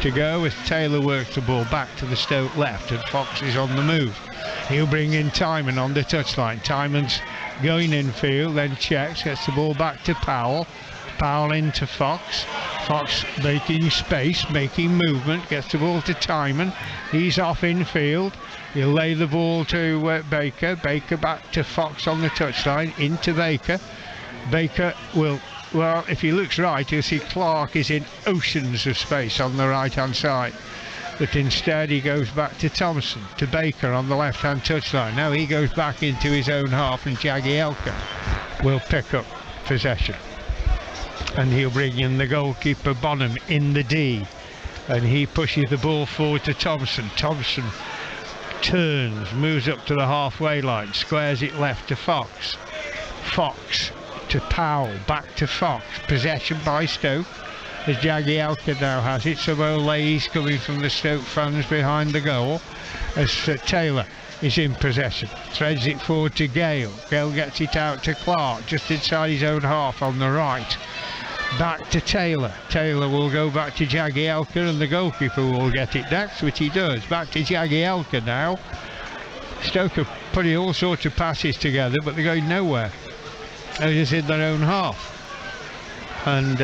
to go as Taylor works the ball back to the Stoke left, and Fox is on the move. He'll bring in Timon on the touchline. Timon's going infield, then checks, gets the ball back to Powell. Powell into Fox. Fox making space, making movement, gets the ball to Timon. He's off infield. He'll lay the ball to Baker. Baker back to Fox on the touchline, into Baker. Baker will, well, if he looks right, he'll see Clark is in oceans of space on the right-hand side. But instead he goes back to Thompson, to Baker on the left-hand touchline. Now he goes back into his own half, and Jagielka will pick up possession. And he'll bring in the goalkeeper Bonham in the D, and he pushes the ball forward to Thompson. Thompson turns, moves up to the halfway line, squares it left to Fox. Fox to Powell, back to Fox. Possession by Stoke as Jagielka now has it. Some olays coming from the Stoke fans behind the goal as Taylor is in possession, threads it forward to Gale. Gale gets it out to Clark just inside his own half on the right. Back to Taylor. Taylor will go back to Jagielka, and the goalkeeper will get it next, which he does. Back to Jagielka now. Stoke are putting all sorts of passes together, but they're going nowhere. They're just in their own half. And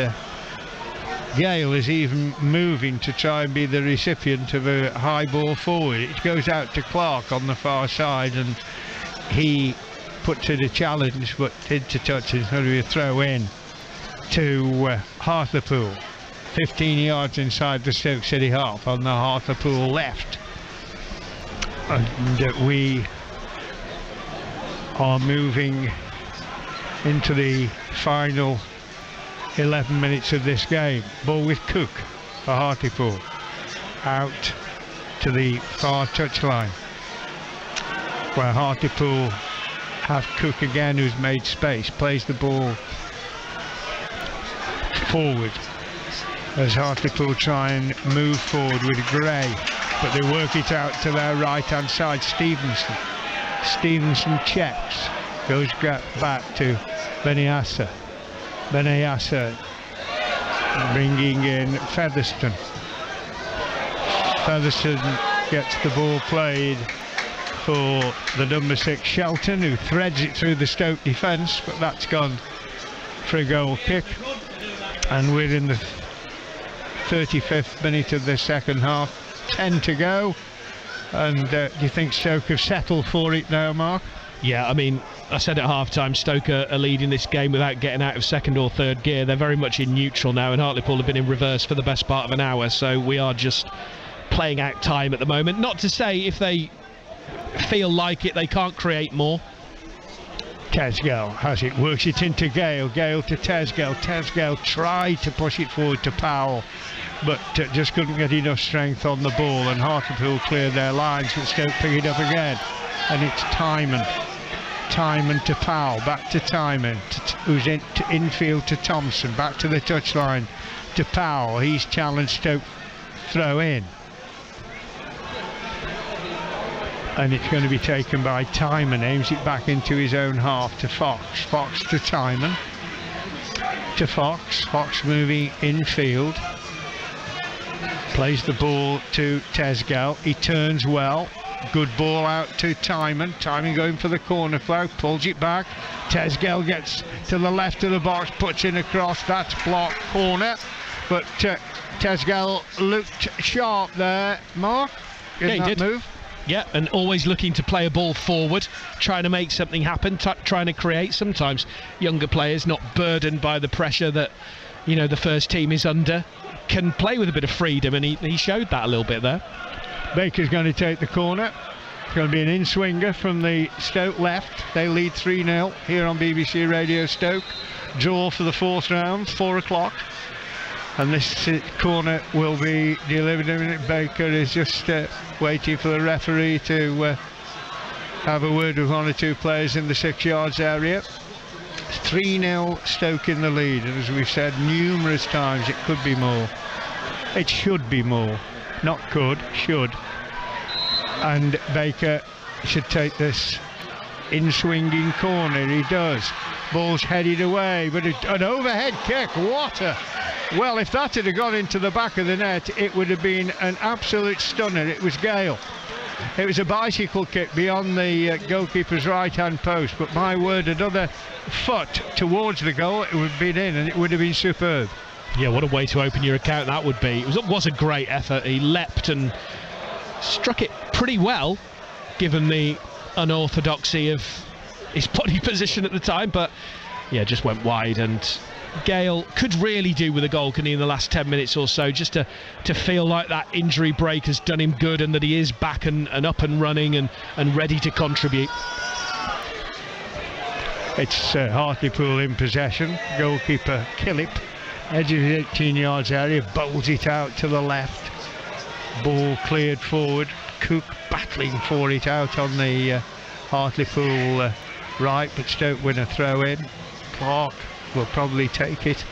Gale is even moving to try and be the recipient of a high ball forward. It goes out to Clark on the far side, and he puts it a challenge, but into touch. It's going to be a throw in to Hartlepool. 15 yards inside the Stoke City half on the Hartlepool left. And we are moving into the final 11 minutes of this game. Ball with Cook for Hartlepool. Out to the far touchline, where Hartlepool have Cook again, who's made space, plays the ball forward as Hartlepool try and move forward with Gray, but they work it out to their right hand side. Stevenson checks, goes back to Benayaser bringing in Featherstone gets the ball played for the number 6 Shelton, who threads it through the Stoke defence, but that's gone for a goal kick. And we're in the 35th minute of the second half, 10 to go. And do you think Stoke have settled for it now, Mark? Yeah, I mean, I said at half-time, Stoke are leading this game without getting out of second or third gear. They're very much in neutral now, and Hartlepool have been in reverse for the best part of an hour, so we are just playing out time at the moment. Not to say if they feel like it, they can't create more. Tesgale has it, works it into Gale to Tesgale tried to push it forward to Powell, but just couldn't get enough strength on the ball, and Hartlepool cleared their lines, but Stoke pick it up again, and it's Timon to Powell, back to Timon, who's infield to Thompson, back to the touchline to Powell. He's challenged Stoke, throw in, and it's going to be taken by Timon. Aims it back into his own half to Fox to Timon to Fox moving infield, plays the ball to Tesgale, he turns well, good ball out to Timon going for the corner flag, pulls it back, Tesgale gets to the left of the box, puts in across, that's blocked, corner, but Tesgale looked sharp there, Mark, yeah, he did. Move. Yeah, and always looking to play a ball forward, trying to make something happen, trying to create. Sometimes younger players, not burdened by the pressure that, you know, the first team is under, can play with a bit of freedom, and he showed that a little bit there. Baker's going to take the corner. It's going to be an in-swinger from the Stoke left. They lead 3-0 here on BBC Radio Stoke. Draw for the 4th round, 4 o'clock. And this corner will be delivered in a minute. Baker is just waiting for the referee to have a word with 1 or 2 players in the 6 yards area. 3-0 Stoke in the lead, and as we've said numerous times, it could be more. It should be more. Not could, should. And Baker should take this in-swinging corner. He does. Ball's headed away, but an overhead kick. Well, if that had gone into the back of the net, it would have been an absolute stunner. It was Gale. It was a bicycle kick beyond the goalkeeper's right-hand post, but my word, another foot towards the goal, it would have been in, and it would have been superb. Yeah, what a way to open your account that would be. It was a great effort. He leapt and struck it pretty well, given the unorthodoxy of his body position at the time, but yeah, just went wide. And Gale could really do with a goal, couldn't he, in the last 10 minutes or so, just to feel like that injury break has done him good, and that he is back and up and running and ready to contribute. It's Hartlepool in possession. Goalkeeper Killip, edge of the 18 yards area, bowls it out to the left. Ball cleared forward. Cook battling for it out on the Hartlepool right, but Stoke win a throw in. Clark will probably take it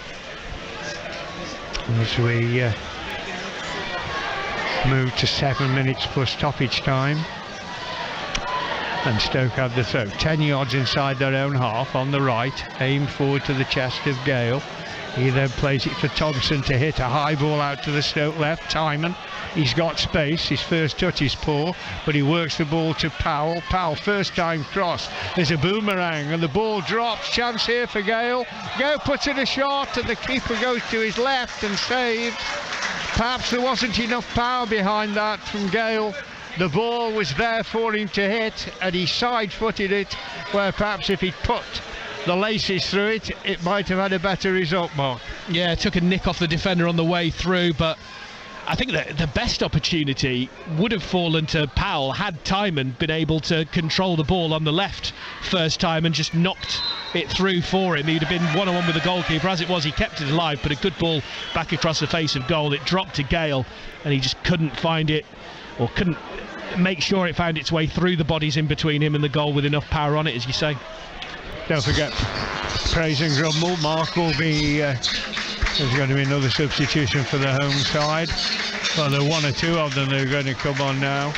as we move to 7 minutes plus stoppage time. And Stoke have the throw. 10 yards inside their own half on the right, aimed forward to the chest of Gale. He then plays it for Thompson to hit a high ball out to the Stoke left. Timon, he's got space. His first touch is poor, but he works the ball to Powell. Powell, first time cross. There's a boomerang and the ball drops. Chance here for Gale. Gale puts in a shot and the keeper goes to his left and saves. Perhaps there wasn't enough power behind that from Gale. The ball was there for him to hit and he side-footed it, where perhaps if he'd put the laces through it, it might have had a better result, Mark. Yeah, it took a nick off the defender on the way through, but I think that the best opportunity would have fallen to Powell had Timon been able to control the ball on the left first time and just knocked it through for him. He'd have been one-on-one with the goalkeeper. As it was, he kept it alive, but a good ball back across the face of goal. It dropped to Gale and he just couldn't find it, or couldn't make sure it found its way through the bodies in between him and the goal with enough power on it, as you say. Don't forget, praise and grumble. Mark will be, there's going to be another substitution for the home side. Well, there are one or two of them that are going to come on now.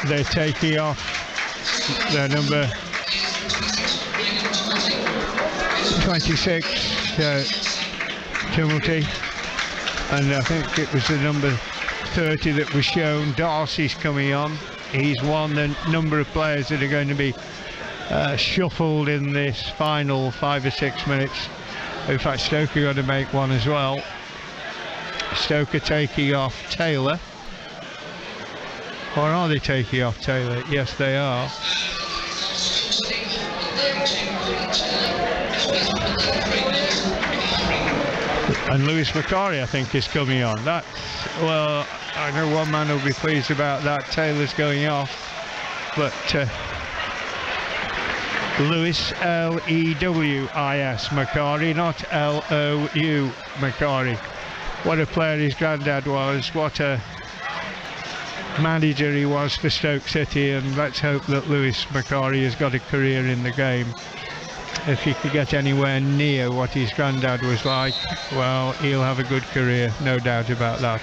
They're taking off their number 26, Tumulty, and I think it was the number 30 that was shown. Darcy's coming on. He's one the number of players that are going to be shuffled in this final 5 or 6 minutes. In fact, Stoke are going to make one as well. Stoke are taking off Taylor. Or are they taking off Taylor? Yes, they are. And Lewis Macari, I think, is coming on. That, well, I know one man will be pleased about that. Taylor's going off, but Lewis, L-E-W-I-S, Macari, not L-O-U, Macari. What a player his granddad was, what a manager he was for Stoke City, and let's hope that Lewis Macari has got a career in the game. If he could get anywhere near what his granddad was like, well, he'll have a good career, no doubt about that.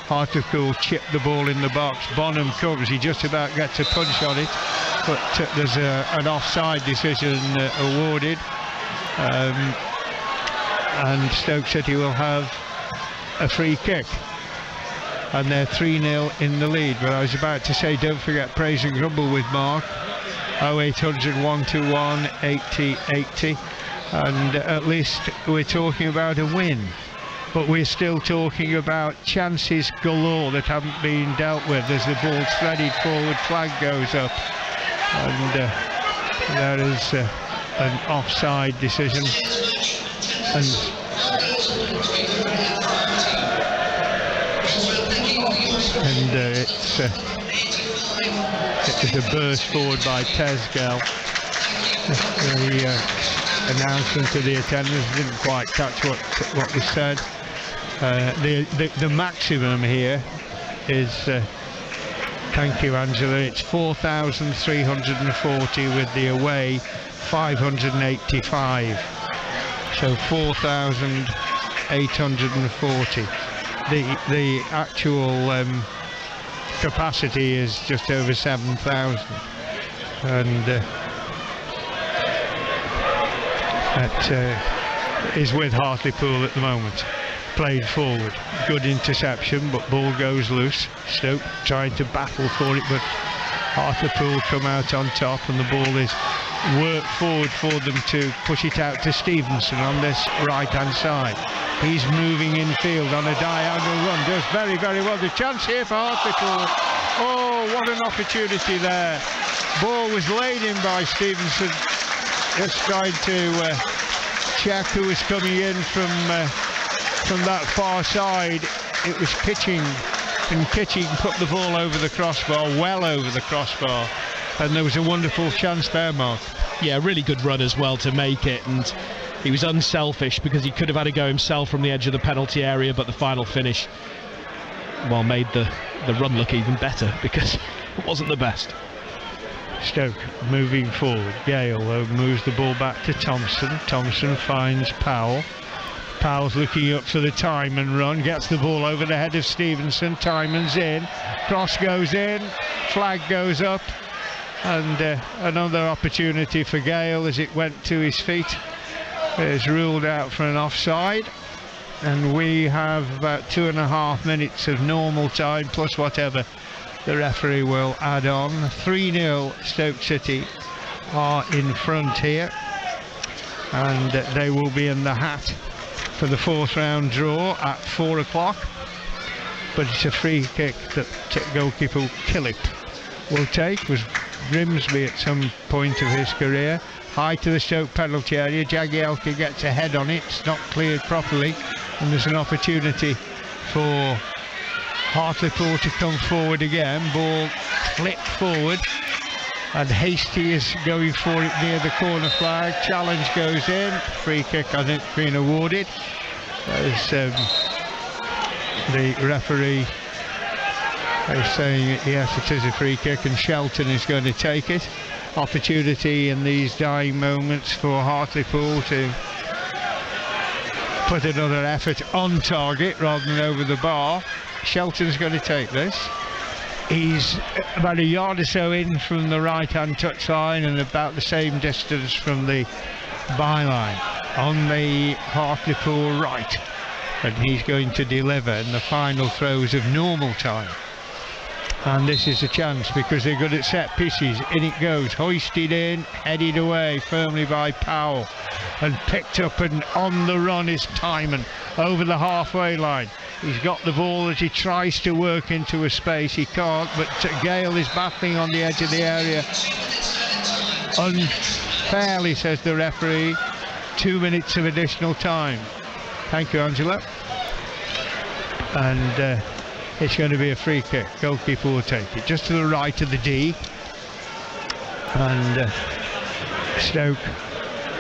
Hartlepool chipped the ball in the box. Bonham comes, he just about gets a punch on it, but there's an offside decision awarded, and Stoke City will have a free kick, and they're 3-0 in the lead. But I was about to say, don't forget praise and grumble with Mark. 0800 121 80 80, and at least we're talking about a win, but we're still talking about chances galore that haven't been dealt with. As the ball threaded forward, flag goes up, and there is an offside decision, and it was a burst forward by Tesgel. The announcement to the attendants didn't quite catch what was said. The maximum here is, thank you Angela, it's 4,340 with the away 585. So 4,840. The actual capacity is just over 7,000, and that is with Hartlepool at the moment. Played forward, good interception, but ball goes loose. Stoke trying to battle for it, but Hartlepool come out on top, and the ball is worked forward for them to push it out to Stevenson on this right hand side. He's moving infield on a diagonal run, does very, very well. The chance here for Hartlepool. Oh, what an opportunity there. Ball was laid in by Stevenson, just trying to check who was coming in from that far side. It was Kitching, and Kitching put the ball over the crossbar, well over the crossbar, and there was a wonderful chance there, Mark. Yeah, really good run as well to make it, and he was unselfish because he could have had a go himself from the edge of the penalty area, but the final finish, well, made the run look even better because it wasn't the best. Stoke moving forward. Gale moves the ball back to Thompson. Thompson finds Powell. Powell's looking up for the Timon run, gets the ball over the head of Stevenson. Timon's in, cross goes in, flag goes up, and another opportunity for Gale as it went to his feet. Is ruled out for an offside, and we have about 2.5 minutes of normal time plus whatever the referee will add on. 3-0 Stoke City are in front here, and they will be in the hat for the 4th round draw at 4 o'clock. But it's a free kick that goalkeeper Killip will take. Was Grimsby at some point of his career. High to the Stoke penalty area. Jagielka gets a head on it. It's not cleared properly, and there's an opportunity for Hartlepool to come forward again. Ball flipped forward, and Hasty is going for it near the corner flag. Challenge goes in. Free kick, I think, being awarded. As the referee is saying yes, it is a free kick, and Shelton is going to take it. Opportunity in these dying moments for Hartlepool to put another effort on target rather than over the bar. Shelton's going to take this. He's about a yard or so in from the right hand touchline and about the same distance from the byline on the Hartlepool right, and he's going to deliver in the final throws of normal time. And this is a chance because they're good at set pieces. In it goes, hoisted in, headed away firmly by Powell, and picked up, and on the run is Timon over the halfway line. He's got the ball as he tries to work into a space. He can't, but Gale is battling on the edge of the area. Unfairly, says the referee. 2 minutes of additional time. Thank you, Angela. And it's going to be a free kick. Goalkeeper will take it just to the right of the D. And Stoke,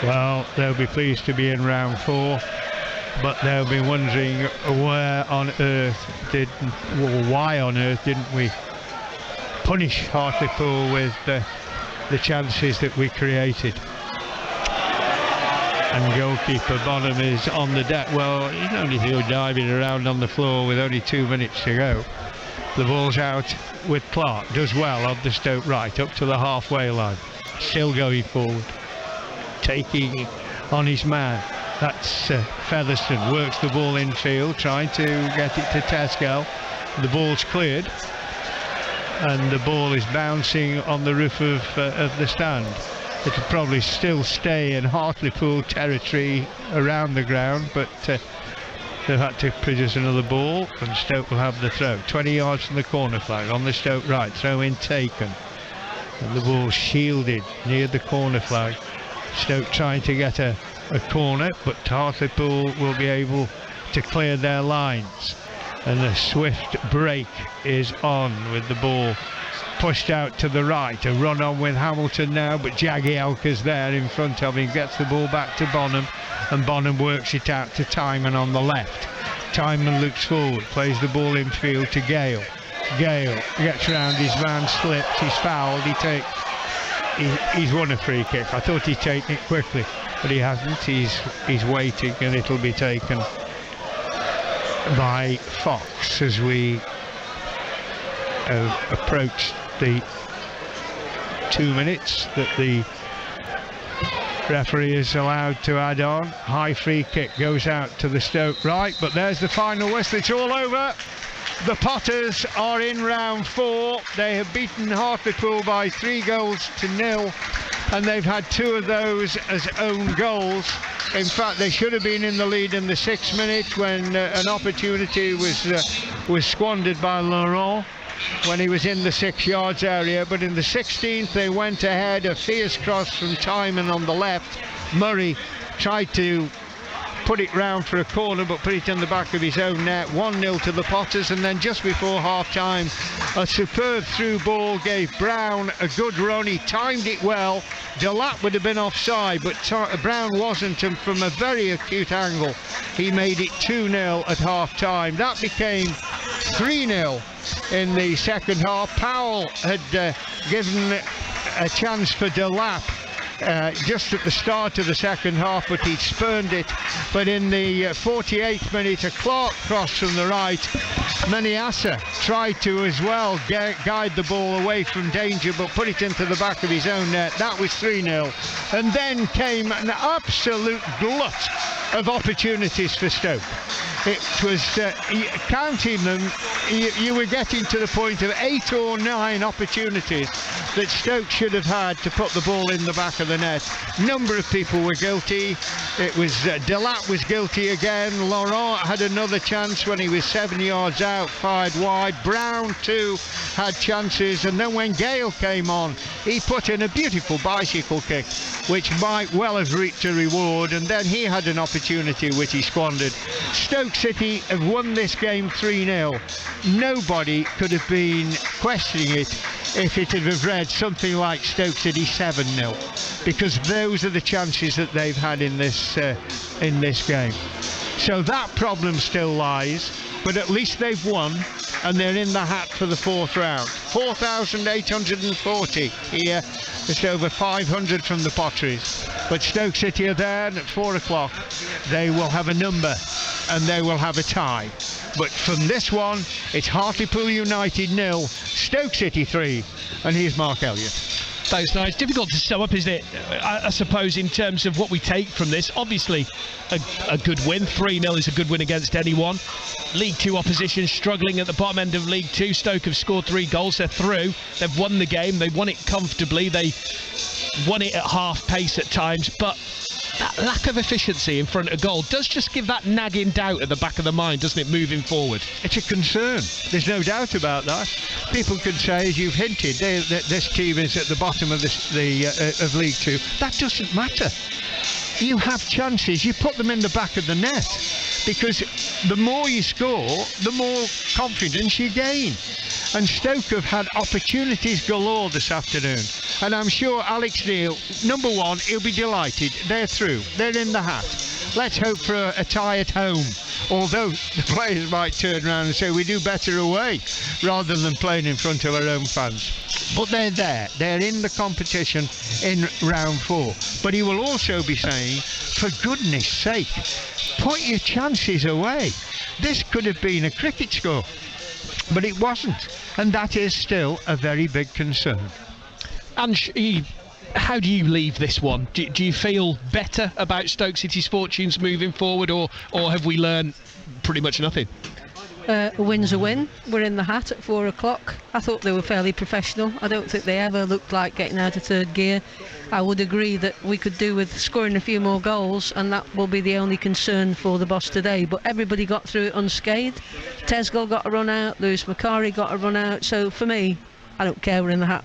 well, they'll be pleased to be in round 4, but they'll be wondering why on earth didn't we punish Hartlepool with the chances that we created. And goalkeeper Bonham is on the deck. Well, he's only diving around on the floor with only 2 minutes to go. The ball's out with Clark, does well on the Stoke right, up to the halfway line. Still going forward, taking on his man. That's Featherstone, works the ball infield, trying to get it to Tesco. The ball's cleared, and the ball is bouncing on the roof of the stand. It'll probably still stay in Hartlepool territory around the ground, but they've had to produce another ball, and Stoke will have the throw. 20 yards from the corner flag on the Stoke right, throw in taken, and the ball shielded near the corner flag. Stoke trying to get a corner, but Hartlepool will be able to clear their lines, and a swift break is on with the ball pushed out to the right. A run on with Hamilton now, but Jagielka's there in front of him, gets the ball back to Bonham, and Bonham works it out to Timon on the left. Timon looks forward, plays the ball in field to Gale. Gale gets round his man, slips, he's fouled, he's won a free kick. I thought he'd taken it quickly, but he hasn't. He's waiting, and it'll be taken by Fox as we approach the 2 minutes that the referee is allowed to add on. High free kick goes out to the Stoke right, but there's the final whistle. It's all over. The Potters are in round 4. They have beaten Hartlepool by 3-0, and they've had 2 of those as own goals. In fact, they should have been in the lead in the 6th minute when an opportunity was squandered by Laurent when he was in the 6 yards area, but in the 16th they went ahead. A fierce cross from Timon on the left. Murray tried to put it round for a corner, but put it in the back of his own net. 1-0 to the Potters, and then just before half time a superb through ball gave Brown a good run. He timed it well. Delap would have been offside, but Brown wasn't, and from a very acute angle he made it 2-0 at half time. That became 3-0 in the second half. Powell had given a chance for Delap just at the start of the second half, but he spurned it. But in the 48th minute, a Clark cross from the right, Maniassa tried to as well guide the ball away from danger, but put it into the back of his own net. That was 3-0. And then came an absolute glut of opportunities for Stoke. It was, counting them, you were getting to the point of 8 or 9 opportunities that Stoke should have had to put the ball in the back of the net. Number of people were guilty. It was Delat was guilty again. Laurent had another chance when he was 7 yards out, 5 wide. Brown too had chances, and then when Gale came on, he put in a beautiful bicycle kick, which might well have reaped a reward, and then he had an opportunity which he squandered. Stoke City have won this game 3-0. Nobody could have been questioning it if it had have read something like Stoke City 7-0, because those are the chances that they've had in this game. So that problem still lies, but at least they've won, and they're in the hat for the 4th round. 4,840 here, just over 500 from the Potteries. But Stoke City are there, and at 4 o'clock they will have a number and they will have a tie. But from this one, it's Hartlepool United 0, Stoke City 3, and here's Mark Elliott. Thanks, nice. Difficult to sum up, isn't it? I suppose in terms of what we take from this. Obviously, a good win. 3-0 is a good win against anyone. League 2 opposition struggling at the bottom end of League 2. Stoke have scored 3 goals. They're through. They've won the game. They won it comfortably. They won it at half pace at times, but that lack of efficiency in front of goal does just give that nagging doubt at the back of the mind, doesn't it, moving forward? It's a concern. There's no doubt about that. People could say, as you've hinted, that this team is at the bottom of of League 2. That doesn't matter. You have chances, you put them in the back of the net, because the more you score, the more confidence you gain. And Stoke have had opportunities galore this afternoon, and I'm sure Alex Neil, number one, he'll be delighted. They're through, they're in the hat. Let's hope for a tie at home, although the players might turn around and say we do better away rather than playing in front of our own fans. But they're there, they're in the competition in round 4. But he will also be saying, for goodness sake, put your chances away. This could have been a cricket score, but it wasn't, and that is still a very big concern. And how do you leave this one? Do you feel better about Stoke City's fortunes moving forward, or have we learned pretty much nothing? A win's a win. We're in the hat at 4 o'clock. I thought they were fairly professional. I don't think they ever looked like getting out of third gear. I would agree that we could do with scoring a few more goals, and that will be the only concern for the boss today. But everybody got through it unscathed. Tesgall got a run out, Lewis Macari got a run out. So for me, I don't care, we're in the hat.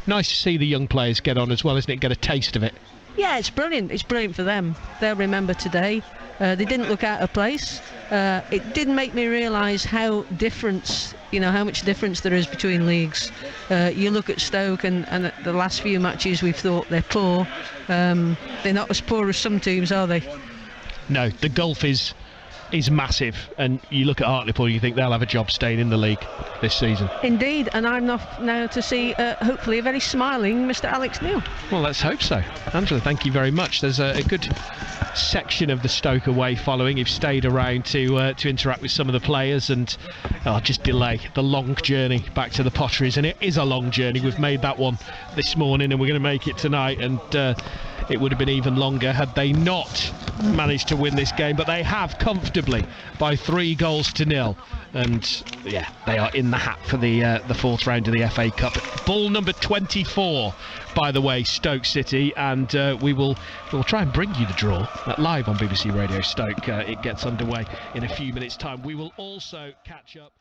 Nice to see the young players get on as well, isn't it? Get a taste of it. Yeah, it's brilliant. It's brilliant for them. They'll remember today. They didn't look out of place. It did make me realise how much difference there is between leagues. You look at Stoke, and at the last few matches we've thought they're poor. They're not as poor as some teams, are they? No, the gulf is massive, and you look at Hartlepool, you think they'll have a job staying in the league this season. Indeed, and I'm off now to see hopefully a very smiling Mr. Alex Neil. Well, let's hope so. Angela, thank you very much. There's a good section of the Stoke away following. You've stayed around to interact with some of the players, and just delay the long journey back to the Potteries, and it is a long journey. We've made that one this morning, and we're going to make it tonight, and it would have been even longer had they not managed to win this game, but they have comfortably by 3-0. And yeah, they are in the hat for the 4th round of the FA Cup. Ball number 24, by the way, Stoke City, and we'll try and bring you the draw live on BBC Radio Stoke. It gets underway in a few minutes' time. We will also catch up.